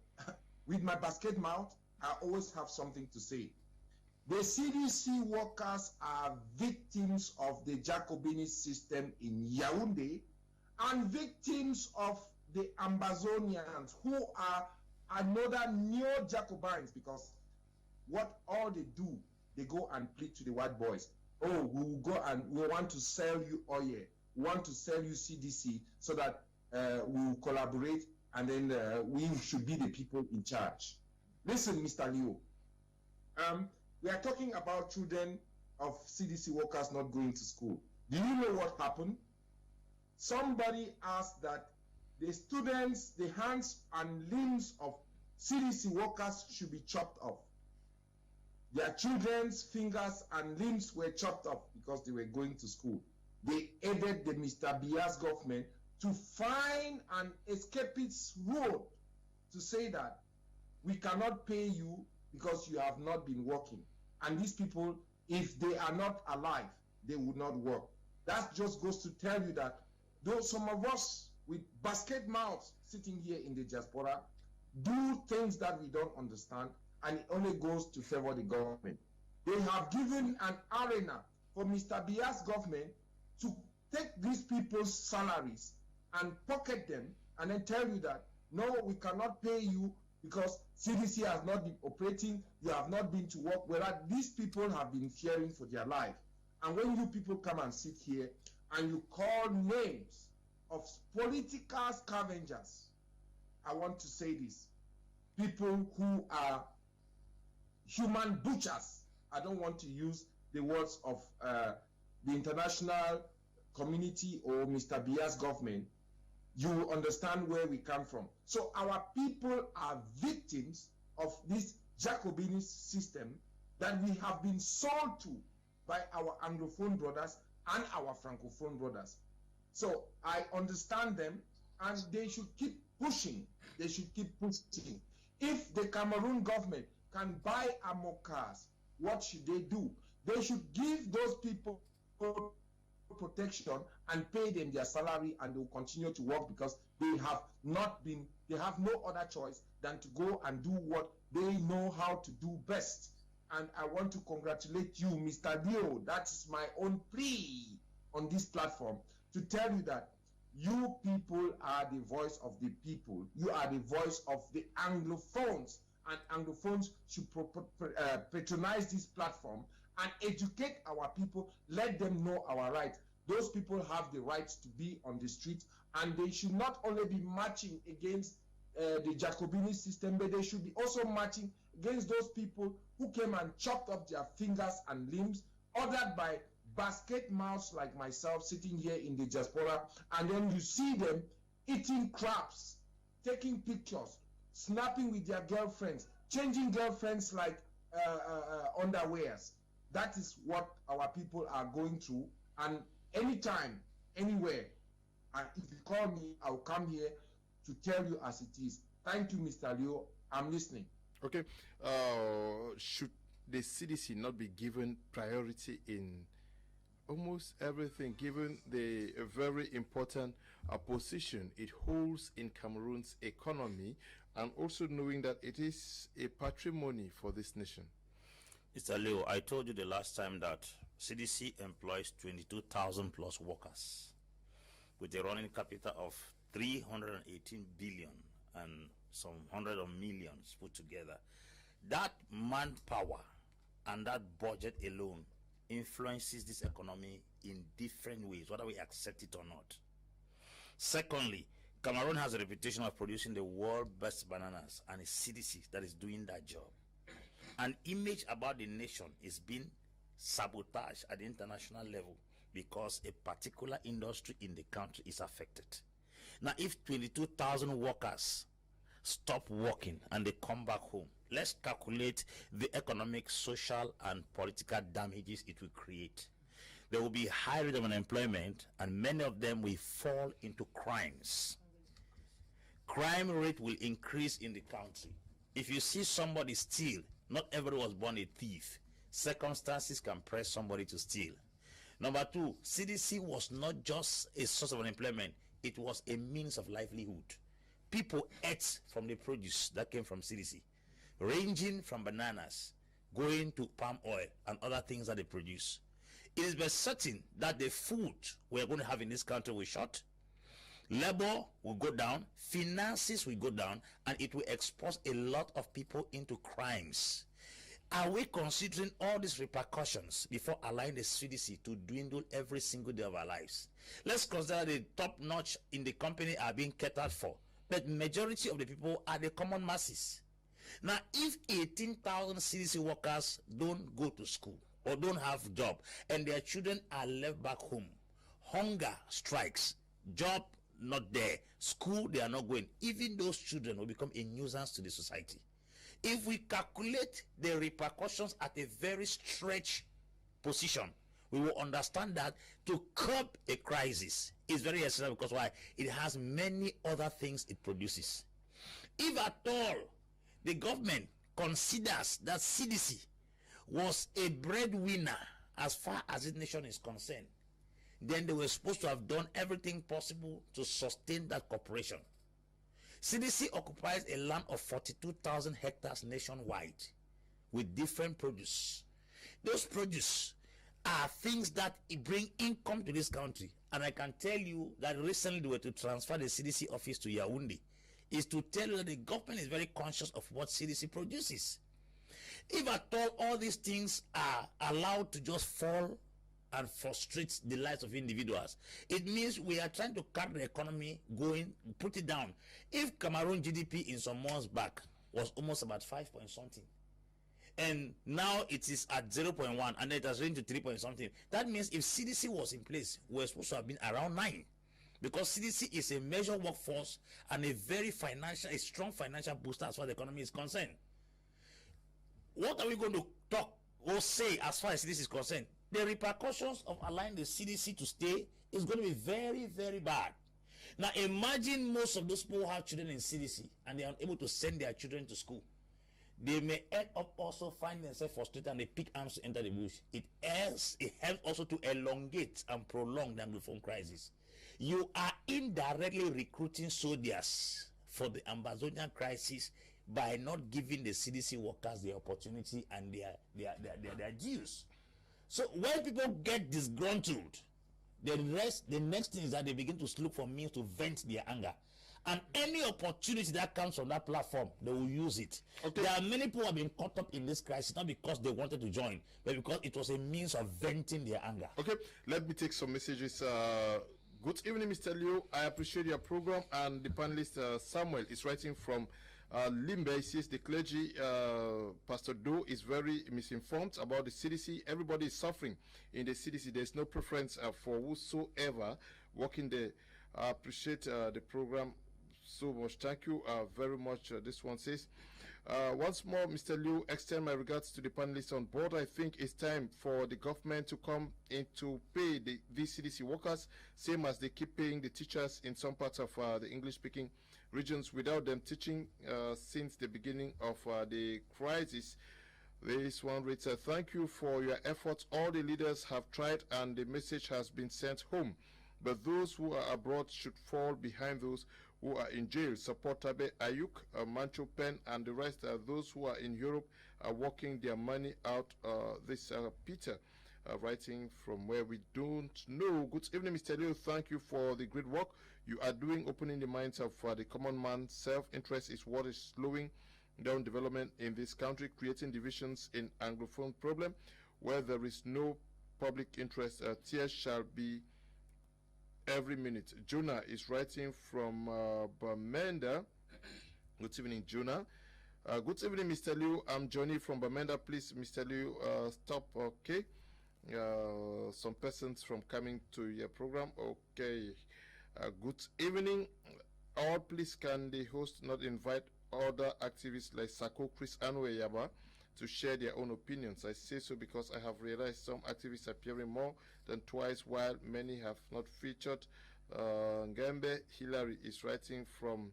with my basket mouth, I always have something to say. The CDC workers are victims of the Jacobinist system in Yaoundé and victims of the Ambazonians who are another neo-Jacobins, because what all they do, they go and plead to the white boys. Oh, we will go and we want to sell you oil. We want to sell you CDC so that we will collaborate and then we should be the people in charge. Listen, Mr. Leo, we are talking about children of CDC workers not going to school. Do you know what happened? Somebody asked that the students, the hands and limbs of CDC workers should be chopped off. Their children's fingers and limbs were chopped off because they were going to school. They aided the Mr. Biya's government to find an escapist road to say that we cannot pay you because you have not been working. And these people, if they are not alive, they would not work. That just goes to tell you that though some of us with basket mouths sitting here in the diaspora do things that we don't understand, and it only goes to favor the government. They have given an arena for Mr. Biya's government to take these people's salaries and pocket them and then tell you that, no, we cannot pay you because CDC has not been operating, you have not been to work, whereas these people have been fearing for their life. And when you people come and sit here and you call names of political scavengers, I want to say this, people who are human butchers. I don't want to use the words of the international community or Mr. Biya's government. You understand where we come from. So our people are victims of this Jacobin system that we have been sold to by our Anglophone brothers and our Francophone brothers. So I understand them, and they should keep pushing. They should keep pushing. If the Cameroon government can buy armor cars, what should they do? They should give those people protection and pay them their salary, and they will continue to work because they have no other choice than to go and do what they know how to do best. And I want to congratulate you, Mr. Leo. That's my own plea on this platform to tell you that you people are the voice of the people. You are the voice of the Anglophones, and Anglophones should patronize this platform and educate our people, let them know our rights. Those people have the rights to be on the streets, and they should not only be marching against the Jacobini system, but they should be also marching against those people who came and chopped up their fingers and limbs, ordered by basket mouths like myself sitting here in the diaspora, and then you see them eating crabs, taking pictures, snapping with their girlfriends, changing girlfriends like underwears. That is what our people are going through, and anytime, anywhere, and if you call me, I'll come here to tell you as it is. Thank you, Mr. Leo. I'm listening. Okay. Should the CDC not be given priority in almost everything, given the very important position it holds in Cameroon's economy, and also knowing that it is a patrimony for this nation? Mr. Leo, I told you the last time that CDC employs 22,000 plus workers with a running capital of 318 billion and some hundred of millions put together. That manpower and that budget alone influences this economy in different ways, whether we accept it or not. Secondly, Cameroon has a reputation of producing the world's best bananas, and it's CDC that is doing that job. An image about the nation is being sabotaged at the international level because a particular industry in the country is affected. Now, if 22,000 workers stop working and they come back home, let's calculate the economic, social, and political damages it will create. There will be high rate of unemployment, and many of them will fall into crimes. Crime rate will increase in the country. If you see somebody steal, not everyone was born a thief. Circumstances can press somebody to steal. Number two, CDC was not just a source of unemployment, it was a means of livelihood. People ate from the produce that came from CDC, ranging from bananas, going to palm oil and other things that they produce. It is but certain that the food we're going to have in this country will short, labor will go down, finances will go down, and it will expose a lot of people into crimes. Are we considering all these repercussions before allowing the CDC to dwindle every single day of our lives? Let's consider the top notch in the company are being catered for, but majority of the people are the common masses. Now, if 18,000 CDC workers don't go to school or don't have job, and their children are left back home, hunger strikes, job not there, school they are not going, even those children will become a nuisance to the society. If we calculate the repercussions at a very stretched position, we will understand that to curb a crisis is very essential, because why? It has many other things it produces. If at all the government considers that CDC was a breadwinner as far as this nation is concerned, then they were supposed to have done everything possible to sustain that corporation. CDC occupies a land of 42,000 hectares nationwide with different produce. Those produce are things that bring income to this country. And I can tell you that recently they were to transfer the CDC office to Yaoundé, is to tell you that the government is very conscious of what CDC produces. If at all these things are allowed to just fall and frustrate the lives of individuals, it means we are trying to cut the economy going, put it down. If Cameroon GDP in some months back was almost about 5 point something, and now it is at 0.1, and it has risen to 3 point something, that means if CDC was in place, we're supposed to have been around 9, because CDC is a major workforce and a very strong financial booster as far as the economy is concerned. What are we going to talk or say as far as CDC is concerned? The repercussions of allowing the CDC to stay is going to be very, very bad. Now imagine most of those people who have children in CDC and they are unable to send their children to school. They may end up also find themselves frustrated and they pick arms to enter the bush. It helps also to elongate and prolong the Anglophone crisis. You are indirectly recruiting soldiers for the Amazonian crisis by not giving the CDC workers the opportunity and their dues. So when people get disgruntled, the next thing is that they begin to look for means to vent their anger. And any opportunity that comes from that platform, they will use it. Okay. There are many people who have been caught up in this crisis, not because they wanted to join, but because it was a means of venting their anger. Okay, let me take some messages. Good evening, Mr. Leo. I appreciate your program. And the panelist, Samuel, is writing from Limbe. He says the clergy, Pastor Doe, is very misinformed about the CDC. Everybody is suffering in the CDC. There's no preference for whosoever working there. I appreciate the program so much. Thank you very much. This one says, once more, Mr. Liu, extend my regards to the panelists on board. I think it's time for the government to come in to pay the CDC workers, same as they keep paying the teachers in some parts of the English-speaking regions without them teaching since the beginning of the crisis. This one reads, thank you for your efforts. All the leaders have tried and the message has been sent home. But those who are abroad should fall behind those who are in jail. Support TABE, Ayuk, Mancho Pen, and the rest. Those who are in Europe are working their money out. This Peter writing from where we don't know. Good evening, Mr. Leo. Thank you for the great work you are doing, opening the minds of the common man. Self-interest is what is slowing down development in this country, creating divisions in Anglophone problem. Where there is no public interest, tears shall be every minute. Jonah is writing from Bamenda. Good evening, Jonah. Good evening, Mr. Liu. I'm Johnny from Bamenda. Please, Mr. Liu, stop. Okay. Some persons from coming to your program. Okay. Good evening. All, please, can the host not invite other activists like Sako, Chris, and Yaba to share their own opinions? I say so because I have realized some activists appearing more than twice while many have not featured. Ngembe Hillary is writing from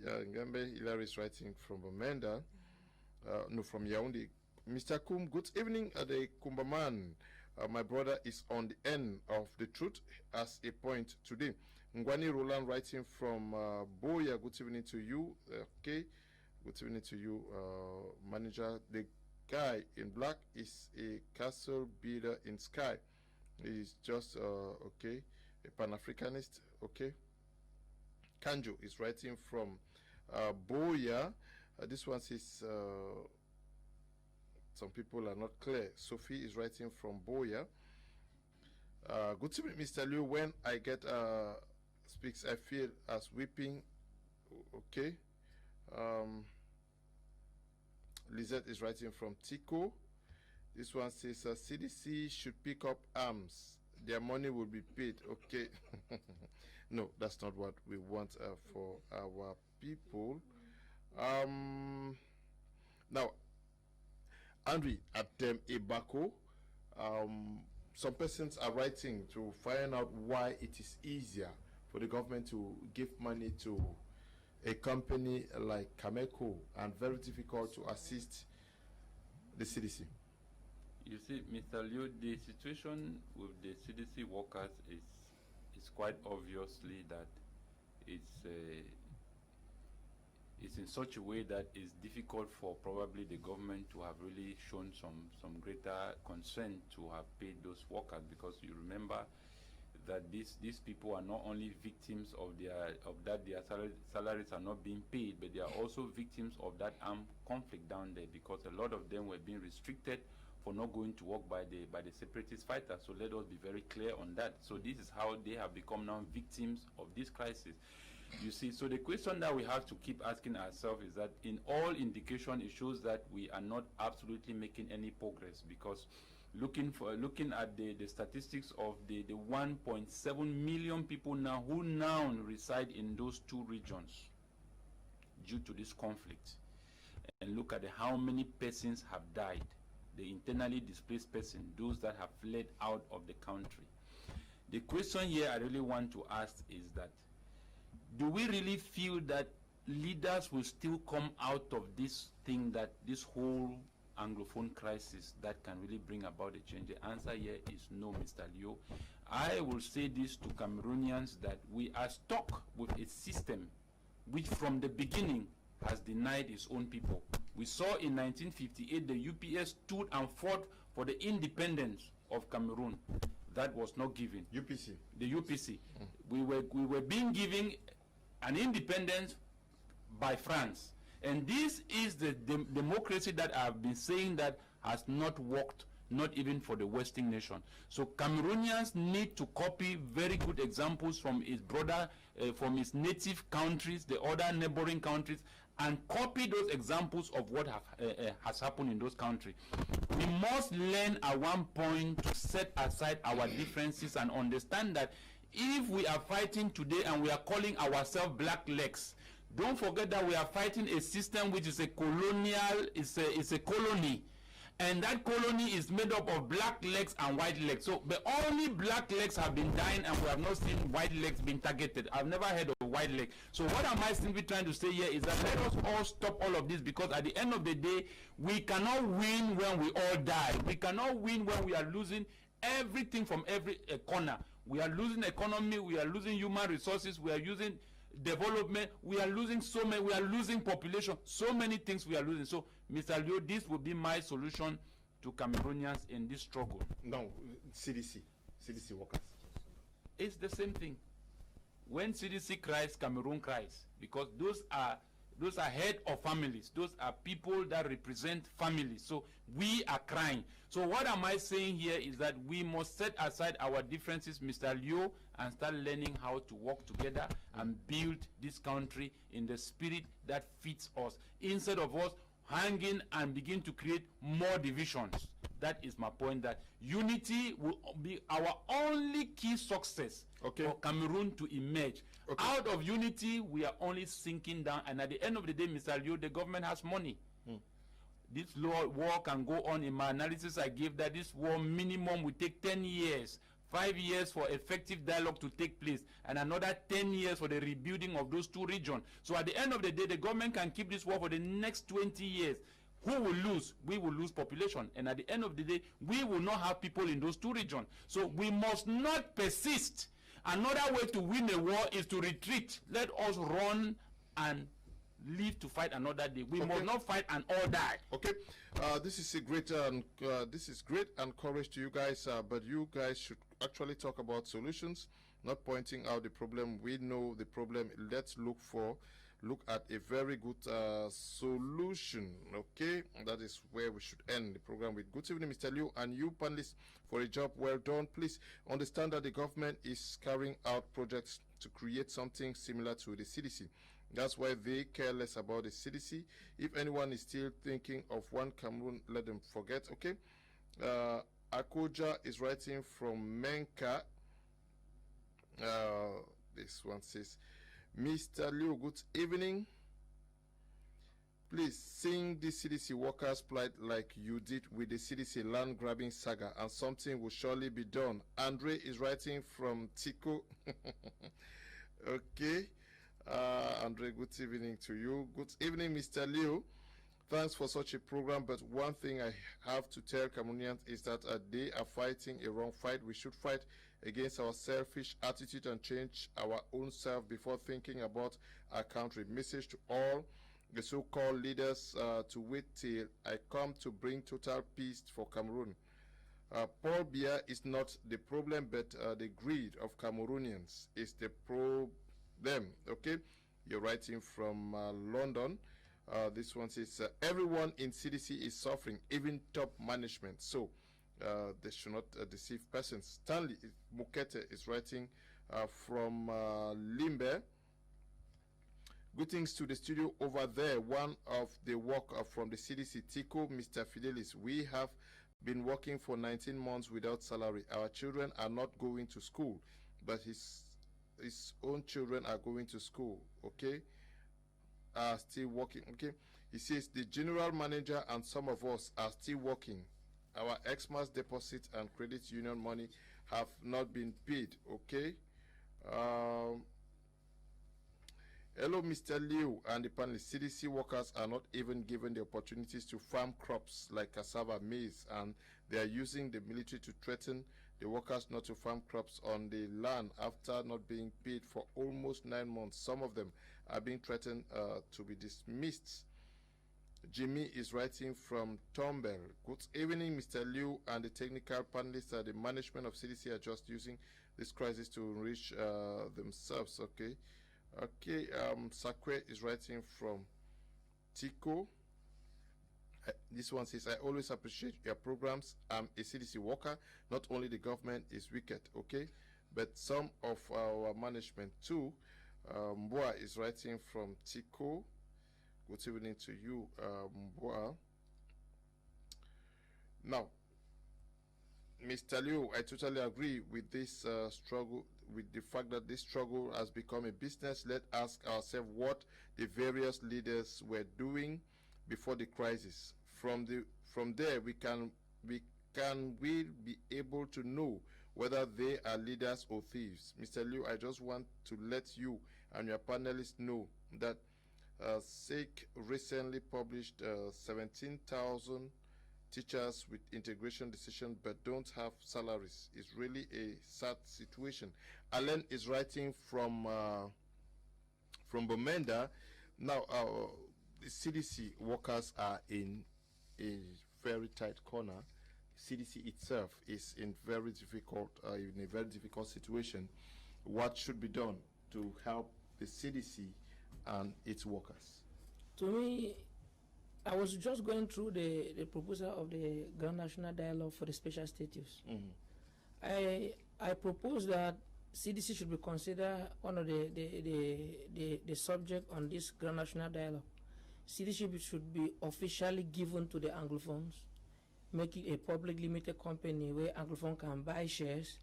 Ngembe Hillary is writing from Amanda, no, from Yaoundé. Mr. Kum, good evening. The Kumbaman, my brother, is on the end of the truth as a point today. Ngwani Roland writing from Boya, good evening to you. Okay. Good evening to you, manager. The guy in black is a castle builder in sky. He's just, okay, a Pan-Africanist, okay. Kanjo is writing from Boya. This one says, some people are not clear. Sophie is writing from Boya. Good evening, Mr. Liu. When I get speaks, I feel as weeping, okay. Lizette is writing from Tico. This one says CDC should pick up arms. Their money will be paid. Okay. No, that's not what we want for our people. Now, ANDRIN, ATEM, EBAKO. Some persons are writing to find out why it is easier for the government to give money to a company like Cameco and very difficult to assist the CDC? You see, Mr. Liu, the situation with the CDC workers is quite obviously that it's in such a way that it's difficult for probably the government to have really shown some greater concern to have paid those workers, because you remember that these people are not only victims of their salaries are not being paid, but they are also victims of that armed conflict down there, because a lot of them were being restricted for not going to work by the separatist fighters. So let us be very clear on that. So this is how they have become now victims of this crisis. You see, so the question that we have to keep asking ourselves is that in all indication it shows that we are not absolutely making any progress, because looking at the statistics of the 1.7 million people now who now reside in those two regions due to this conflict, and look at how many persons have died, the internally displaced person, those that have fled out of the country. The question here I really want to ask is that, do we really feel that leaders will still come out of this thing, that this whole Anglophone crisis, that can really bring about a change? The answer here is no, Mr. Liu. I will say this to Cameroonians, that we are stuck with a system which from the beginning has denied its own people. We saw in 1958 the UPS stood and fought for the independence of Cameroon. That was not given. UPC. The UPC. We were being given an independence by France. And this is the democracy that I've been saying that has not worked, not even for the Western nation. So Cameroonians need to copy very good examples from its brother, from its native countries, the other neighboring countries, and copy those examples of what has happened in those countries. We must learn at one point to set aside our differences and understand that if we are fighting today and we are calling ourselves black legs, don't forget that we are fighting a system which is a colonial, it's a colony. And that colony is made up of black legs and white legs. So the only black legs have been dying, and we have not seen white legs being targeted. I've never heard of white leg. So what am I simply trying to say here is that let us all stop all of this, because at the end of the day, we cannot win when we all die. We cannot win when we are losing everything from every corner. We are losing economy, we are losing human resources, we are using development, we are losing so many, we are losing population, so many things we are losing. So, Mr. Liu, this would be my solution to Cameroonians in this struggle. No, CDC workers. It's the same thing. When CDC cries, Cameroon cries, because those are head of families. Those are people that represent families. So we are crying. So what am I saying here is that we must set aside our differences, Mr. Liu, and start learning how to work together and build this country in the spirit that fits us, instead of us hanging and begin to create more divisions. That is my point, that unity will be our only key success for Cameroon to emerge. Out of unity, we are only sinking down, and at the end of the day, Mr. Liu, the government has money. This war can go on. In my analysis, I gave that this war minimum will take 10 years, 5 years for effective dialogue to take place, and another 10 years for the rebuilding of those two regions. So at the end of the day, the government can keep this war for the next 20 years. Who will lose? We will lose population. And at the end of the day, we will not have people in those two regions. So we must not persist. Another way to win a war is to retreat. Let us run and live to fight another day. We must not fight and all die. This is a great this is great encourage to you guys, but you guys should actually talk about solutions, not pointing out the problem. We know the problem. Let's look at a very good solution. That is where we should end the program with. Good evening, Mr. Liu, and you panelists, for a job well done. Please understand that the government is carrying out projects to create something similar to the CDC. That's why they care less about the CDC. If anyone is still thinking of one Cameroon, let them forget. Akoja is writing from Menka. This one says, Mr. Liu, good evening. Please sing the CDC workers' plight like you did with the CDC land grabbing saga, and something will surely be done. Andre is writing from Tico. Andre, good evening to you. Good evening, Mr. Leo. Thanks for such a program, but one thing I have to tell Cameroonians is that they are fighting a wrong fight. We should fight against our selfish attitude and change our own self before thinking about our country. Message to all the so-called leaders to wait till I come to bring total peace for Cameroon. Paul Biya is not the problem, but the greed of Cameroonians is the problem. Okay, you're writing from London. This one says everyone in CDC is suffering, even top management. So they should not deceive persons. Stanley Mukete is writing from Limbe. Greetings to the studio over there. One of the work from the CDC, Tico, Mr. Fidelis. We have been working for 19 months without salary. Our children are not going to school, but his own children are going to school. Okay, are still working. Okay, he says the general manager and some of us are still working. Our Xmas deposit and credit union money have not been paid. Okay. Hello, Mr. Liu and the panelists. CDC workers are not even given the opportunities to farm crops like cassava, maize, and they are using the military to threaten the workers not to farm crops on the land after not being paid for almost 9 months. Some of them are being threatened to be dismissed. Jimmy is writing from Tombel. Good evening, Mr. Liu and the technical panelists. The management of CDC are just using this crisis to enrich themselves. Okay. Okay, Sakwe is writing from Tico. This one says, I always appreciate your programs. I'm a CDC worker. Not only the government is wicked, okay, but some of our management too. Mboa is writing from Tico. Good evening to you, Mboa. Now, Mr. Liu, I totally agree with this struggle, with the fact that this struggle has become a business. Let's ask ourselves what the various leaders were doing before the crisis. From there, we will be able to know whether they are leaders or thieves. Mr. Liu, I just want to let you and your panelists know that SEC recently published 17,000 teachers with integration decision but don't have salaries. It's really a sad situation. Alan is writing from Bomenda. Now, the CDC workers are in a very tight corner. CDC itself is in a very difficult situation. What should be done to help the CDC and its workers? To me, I was just going through the proposal of the Grand National Dialogue for the Special Status. I propose that CDC should be considered one of the subject on this Grand National Dialogue. CDC should be officially given to the Anglophones, make it a public limited company where Anglophone can buy shares.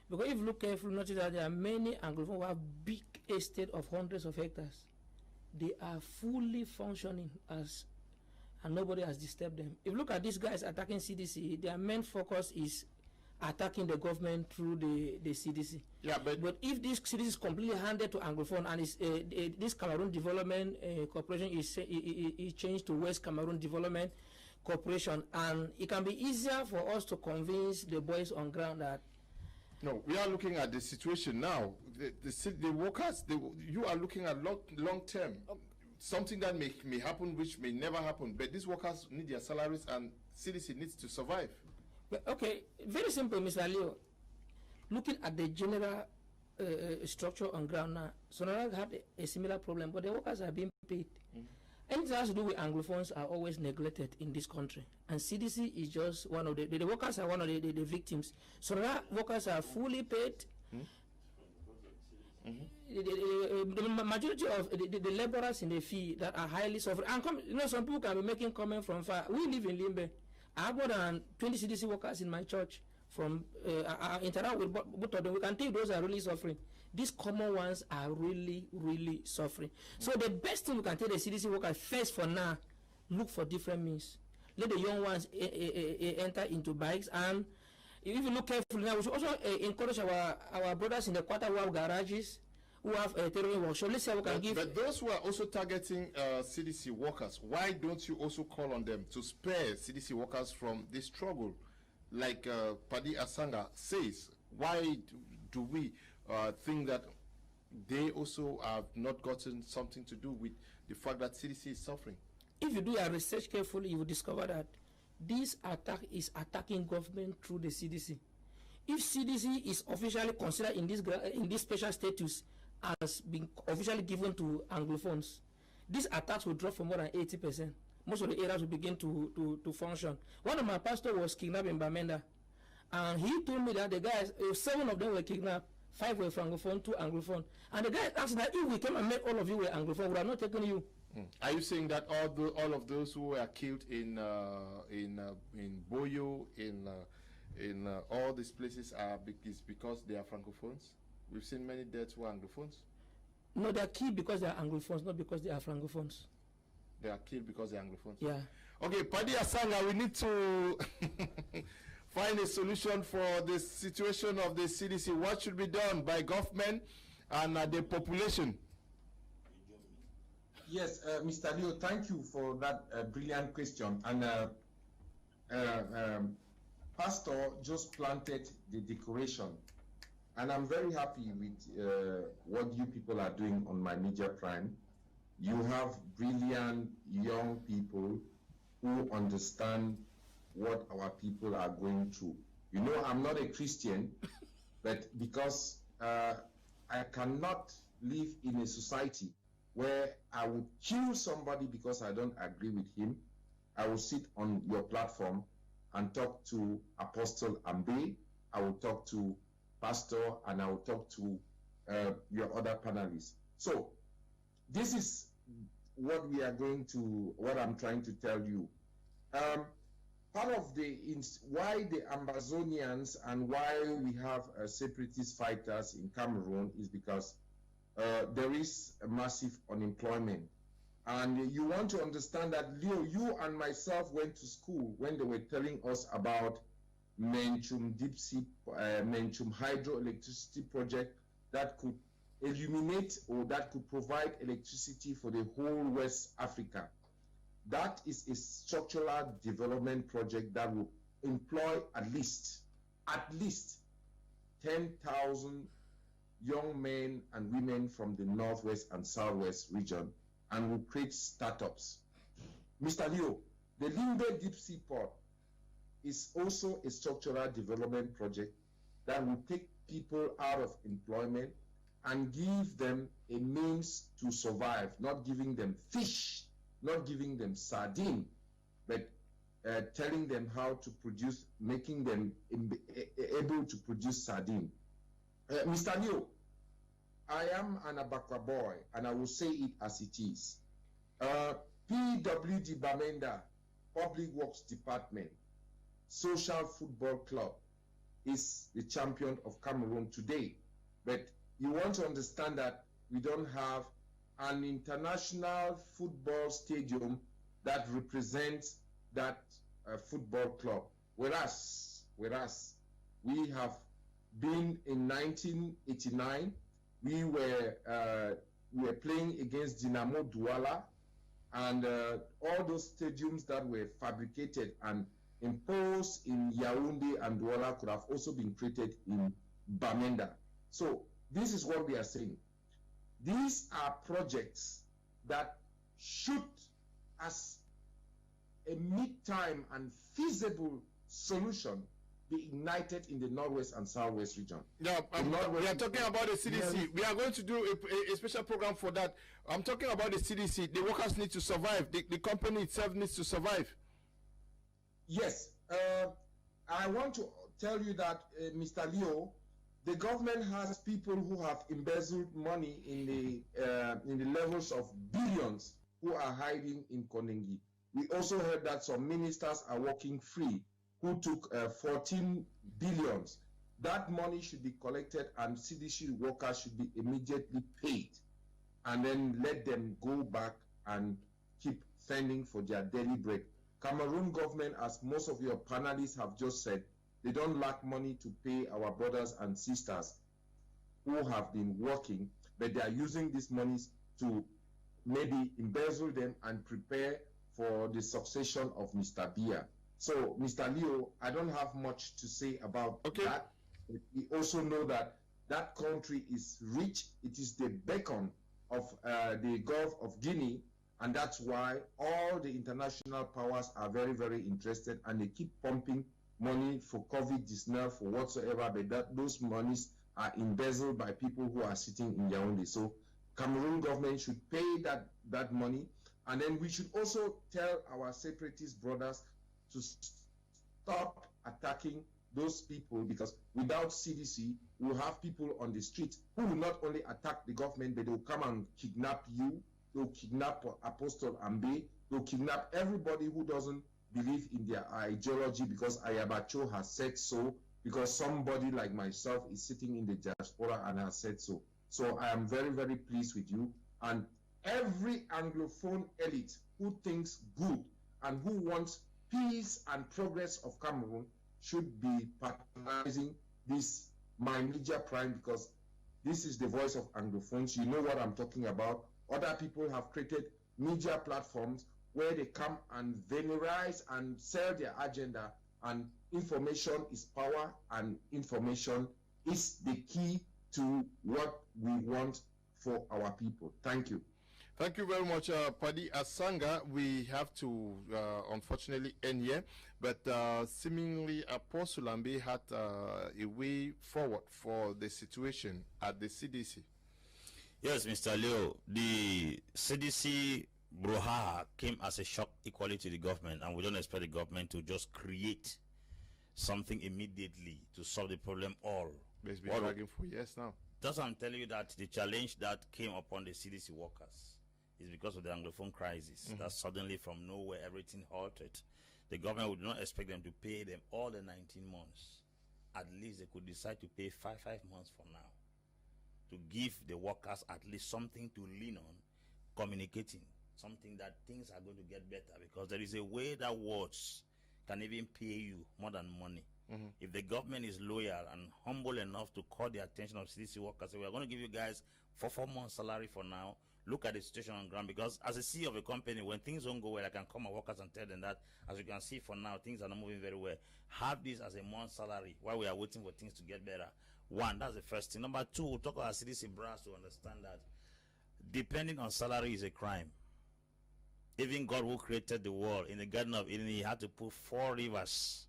Because if you look carefully, notice that there are many Anglophones who have big estate of hundreds of hectares. They are fully functioning as, and nobody has disturbed them. If you look at these guys attacking CDC, their main focus is attacking the government through the CDC. Yeah, but if this CDC is completely handed to Anglophone and this Cameroon Development Corporation is changed to West Cameroon Development Corporation, and it can be easier for us to convince the boys on ground that. No, we are looking at the situation now. The workers, you are looking at long term. Something that may happen, which may never happen. But these workers need their salaries, and CDC needs to survive. Okay, very simple, Mr. Leo. Looking at the general structure on ground now, Sonora had a similar problem, but the workers are being paid. Anything that has to do with Anglophones are always neglected in this country, and CDC is just one of the workers are one of the victims. Sonora workers are fully paid. The majority of the laborers in the field that are highly suffering, and some people can be making comment from far. We live in Limbe. I have more than 20 CDC workers in my church. From I interact with both of them. We can think those are really suffering. These common ones are really, really suffering. So the best thing we can tell the CDC workers first for now, look for different means. Let the young ones enter into bikes, and if you look carefully now, we should also encourage our brothers in the quarter wall garages who have a tailoring workshop. Let's say we can give. But those who are also targeting CDC workers, why don't you also call on them to spare CDC workers from this struggle? Like Paddy Asanga says, why do we think that they also have not gotten something to do with the fact that CDC is suffering? If you do your research carefully, you will discover that this attack is attacking government through the CDC. If CDC is officially considered in this special status as being officially given to Anglophones, these attacks will drop from more than 80%. Most of the areas will begin to function. One of my pastors was kidnapped in Bamenda, and he told me that the guys, 7 of them were kidnapped, 5 were Francophone, 2 Anglophone. And the guy asked that if we came and met all of you were Anglophone, would have not taken you. Are you saying that all of those who were killed in Boyo, in all these places is because they are Francophones? We've seen many deaths who are Anglophones. No, they are killed because they are Anglophones, not because they are Francophones. They are killed because they are Anglophones? Yeah. Okay, Paddy Asanga, we need to find a solution for the situation of the CDC. What should be done by government and the population? Yes, Mr. Leo, thank you for that brilliant question. And Pastor just planted the decoration. And I'm very happy with what you people are doing on my Media Prime. You have brilliant young people who understand what our people are going through. You know, I'm not a Christian, but because I cannot live in a society where I would kill somebody because I don't agree with him. I will sit on your platform and talk to Apostle AMBE, I will talk to Pastor, and I will talk to your other panelists. So this is what I'm trying to tell you. Part of why the Amazonians and why we have separatist fighters in Cameroon is because there is a massive unemployment. And you want to understand that, Leo, you and myself went to school when they were telling us about NJEUMA hydroelectricity project that could illuminate or that could provide electricity for the whole West Africa. That is a structural development project that will employ at least 10,000 young men and women from the Northwest and Southwest region and will create startups. Mr. Leo, the Limbe Deep Sea Port is also a structural development project that will take people out of employment and give them a means to survive, not giving them fish, not giving them sardine, but telling them how to produce, making them able to produce sardine. Mr. Leo, I am an Abakwa boy, and I will say it as it is. PWD Bamenda, Public Works Department, Social Football Club is the champion of Cameroon today. But you want to understand that we don't have an international football stadium that represents that football club. Whereas we have been in 1989, we were playing against Dynamo Douala, and all those stadiums that were fabricated and imposed in Yaoundé and Douala could have also been created in Bamenda. So this is what we are saying. These are projects that should, as a mid-time and feasible solution, be ignited in the Northwest and Southwest region. Yeah, we are talking about the CDC. Yeah. We are going to do a special program for that. I'm talking about the CDC. The workers need to survive. The company itself needs to survive. Yes. I want to tell you that, Mr. Leo, the government has people who have embezzled money in the levels of billions who are hiding in Konengi. We also heard that some ministers are working free who took 14 billions. That money should be collected and CDC workers should be immediately paid, and then let them go back and keep fending for their daily bread. Cameroon government, as most of your panelists have just said, they don't lack money to pay our brothers and sisters who have been working. but they are using these monies to maybe embezzle them and prepare for the succession of Mr. Biya. So, Mr. Leo, I don't have much to say about that. We also know that that country is rich. It is the beacon of the Gulf of Guinea, and that's why all the international powers are very, very interested, and they keep pumping money for COVID-19, for whatsoever, but those monies are embezzled by people who are sitting in Yaoundé. So Cameroon government should pay that money, and then we should also tell our separatist brothers to stop attacking those people, because without CDC, we'll have people on the street who will not only attack the government, but they'll come and kidnap you, they'll kidnap Apostle AMBE, they'll kidnap everybody who doesn't believe in their ideology because Ayabacho has said so, because somebody like myself is sitting in the diaspora and has said so. So I am very, very pleased with you. And every Anglophone elite who thinks good and who wants peace and progress of Cameroon should be patronizing this my media prime, because this is the voice of Anglophones. You know what I'm talking about. Other people have created media platforms where they come and venerize and sell their agenda, and information is power, and information is the key to what we want for our people. Thank you. Thank you very much, Paddy Asanga. We have to unfortunately end here, but seemingly Apostle AMBE had a way forward for the situation at the CDC. Yes, Mr. Leo, the CDC brouhaha came as a shock equally to the government, and we don't expect the government to just create something immediately to solve the problem all. It's been dragging for years now. That's why I'm telling you that the challenge that came upon the CDC workers is because of the Anglophone crisis. That suddenly from nowhere everything halted. The government would not expect them to pay them all the 19 months. At least they could decide to pay five months from now, to give the workers at least something to lean on, communicating, something that things are going to get better, because there is a way that words can even pay you more than money. If the government is loyal and humble enough to call the attention of CDC workers, say, we're going to give you guys 4 months salary for now, look at the situation on ground, because as a CEO of a company, when things don't go well, I can call my workers and tell them that, as you can see for now, things are not moving very well. Have this as a month salary while we are waiting for things to get better. One, that's the first thing. Number two, we'll talk about CDC brass to understand that depending on salary is a crime. Even God who created the world in the Garden of Eden, he had to put 4 rivers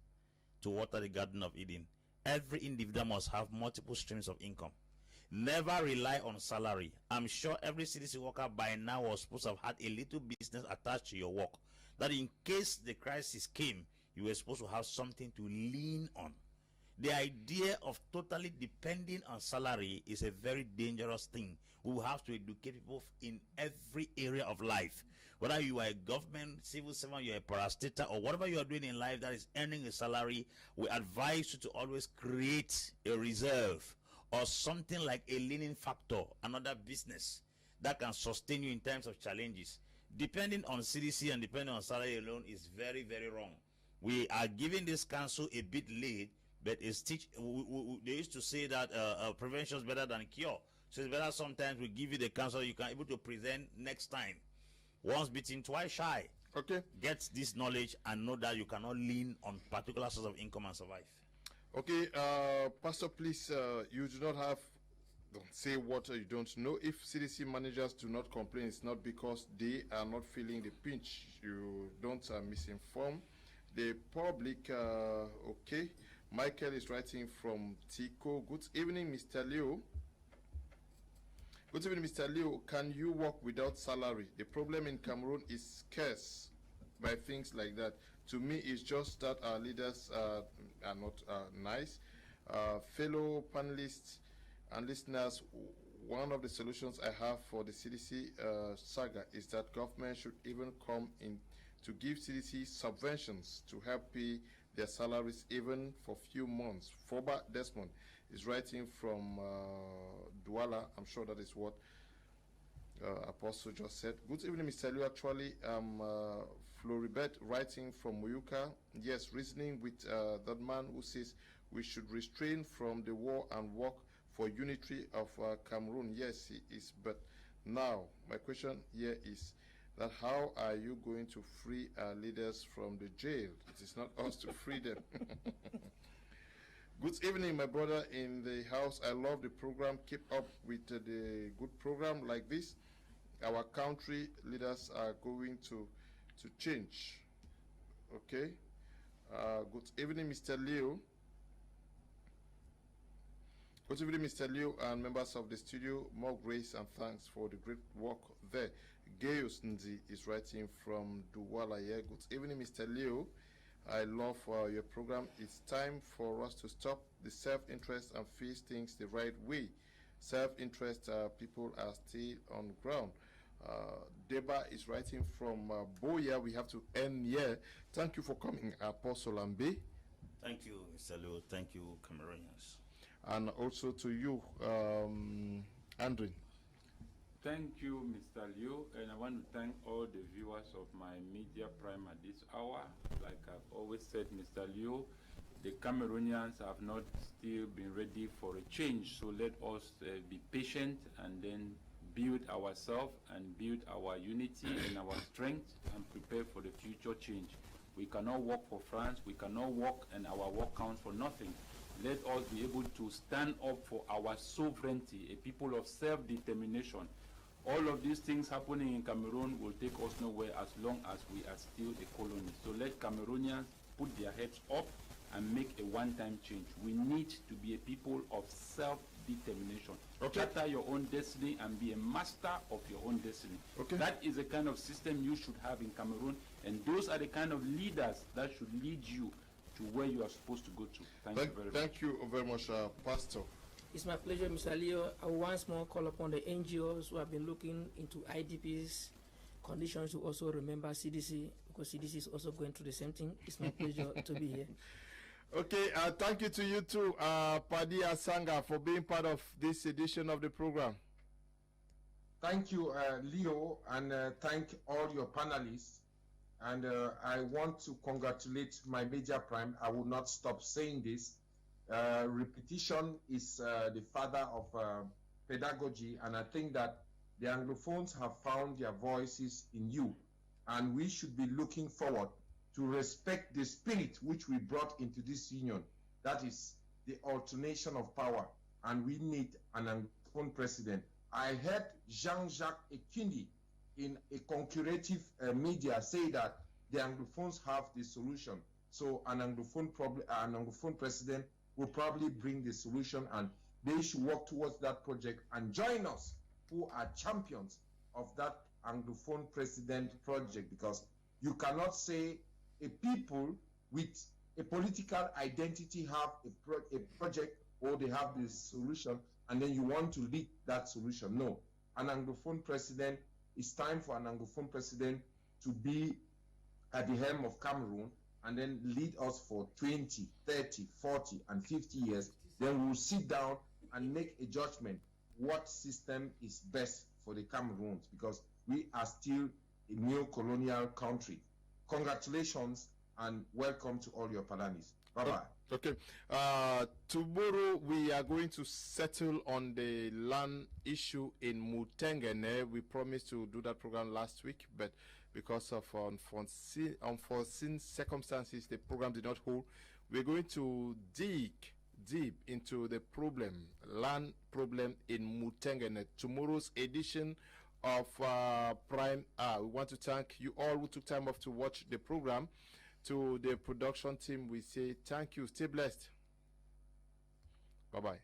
to water the Garden of Eden. Every individual must have multiple streams of income. Never rely on salary. I'm sure every CDC worker by now was supposed to have had a little business attached to your work, that in case the crisis came, you were supposed to have something to lean on. The idea of totally depending on salary is a very dangerous thing. We will have to educate people in every area of life. Whether you are a government, civil servant, you're a parastater, or whatever you are doing in life that is earning a salary, we advise you to always create a reserve or something like a leaning factor, another business that can sustain you in times of challenges. Depending on CDC and depending on salary alone is very, very wrong. We are giving this council a bit late, but it's they used to say that prevention is better than cure. So it's better sometimes we give you the counsel you can able to present next time. Once beaten, twice shy. Okay. Get this knowledge and know that you cannot lean on particular source of income and survive. Okay, Pastor, please, you do not have, don't say what you don't know. If CDC managers do not complain, it's not because they are not feeling the pinch. You don't misinform the public. Okay, Michael is writing from Tico. Good evening, Mr. Leo. Good evening, Mr. Leo. Can you work without salary? The problem in Cameroon is scarce by things like that. To me, it's just that our leaders are not nice. Fellow panelists and listeners, one of the solutions I have for the CDC saga is that government should even come in to give CDC subventions to help pay their salaries even for few months. Foba Desmond is writing from Douala. I'm sure that is what Apostle just said. Good evening, Mr. Leo. Actually, Floribert writing from Muyuka. Yes, reasoning with that man who says we should restrain from the war and work for unity of Cameroon. Yes, he is. But now, my question here is that how are you going to free our leaders from the jail? It is not us to free them. Good evening, my brother in the house. I love the program. Keep up with the good program like this. Our country leaders are going to change. Okay. Good evening, Mr. Leo. Good evening, Mr. Leo and members of the studio. More grace and thanks for the great work there. Gaius Nzi is writing from Douala here. Good evening, Mr. Leo. I love your program. It's time for us to stop the self-interest and face things the right way. Self-interest, people are still on ground. Deba is writing from Boya. We have to end here. Thank you for coming, Apostle Ambe. Thank you, Mr. Leo. Thank you, Cameroonians. And also to you, ANDRIN. Thank you, Mr. Liu, and I want to thank all the viewers of my Media Prime at this hour. Like I've always said, Mr. Liu, the Cameroonians have not still been ready for a change, so let us be patient and then build ourselves and build our unity and our strength and prepare for the future change. We cannot work for France, we cannot work and our work counts for nothing. Let us be able to stand up for our sovereignty, a people of self-determination. All of these things happening in Cameroon will take us nowhere as long as we are still a colony. So let Cameroonians put their heads up and make a one-time change. We need to be a people of self-determination. Okay. Charter your own destiny and be a master of your own destiny. Okay. That is the kind of system you should have in Cameroon, and those are the kind of leaders that should lead you to where you are supposed to go to. Thank you very much. Thank you very much, Pastor. It's my pleasure, Mr. Leo. I will once more call upon the NGOs who have been looking into IDPs conditions to also remember CDC, because CDC is also going through the same thing. It's my pleasure to be here. Okay, thank you to you too, Padi Asanga, for being part of this edition of the program. Thank you, Leo, and thank all your panelists. And I want to congratulate my Media Prime. I will not stop saying this. Repetition is the father of pedagogy, and I think that the Anglophones have found their voices in you, and we should be looking forward to respect the spirit which we brought into this union. That is the alternation of power, and we need an Anglophone president. I heard Jean-Jacques Ekindi in a concurative media say that the Anglophones have the solution. So an Anglophone president will probably bring the solution, and they should work towards that project and join us, who are champions of that Anglophone president project, because you cannot say a people with a political identity have a project or they have the solution and then you want to lead that solution. No, an Anglophone president, it's time for an Anglophone president to be at the helm of Cameroon and then lead us for 20, 30, 40, and 50 years. Then we'll sit down and make a judgment what system is best for the Cameroons, because we are still a neo-colonial country. Congratulations and welcome to all your panelists. Bye-bye. Okay. Tomorrow we are going to settle on the land issue in Mutengene. We promised to do that program last week, but because of unforeseen circumstances, the program did not hold. We're going to dig deep into the land problem in Mutengene. Tomorrow's edition of Prime R. We want to thank you all who took time off to watch the program. To the production team, we say thank you. Stay blessed. Bye-bye.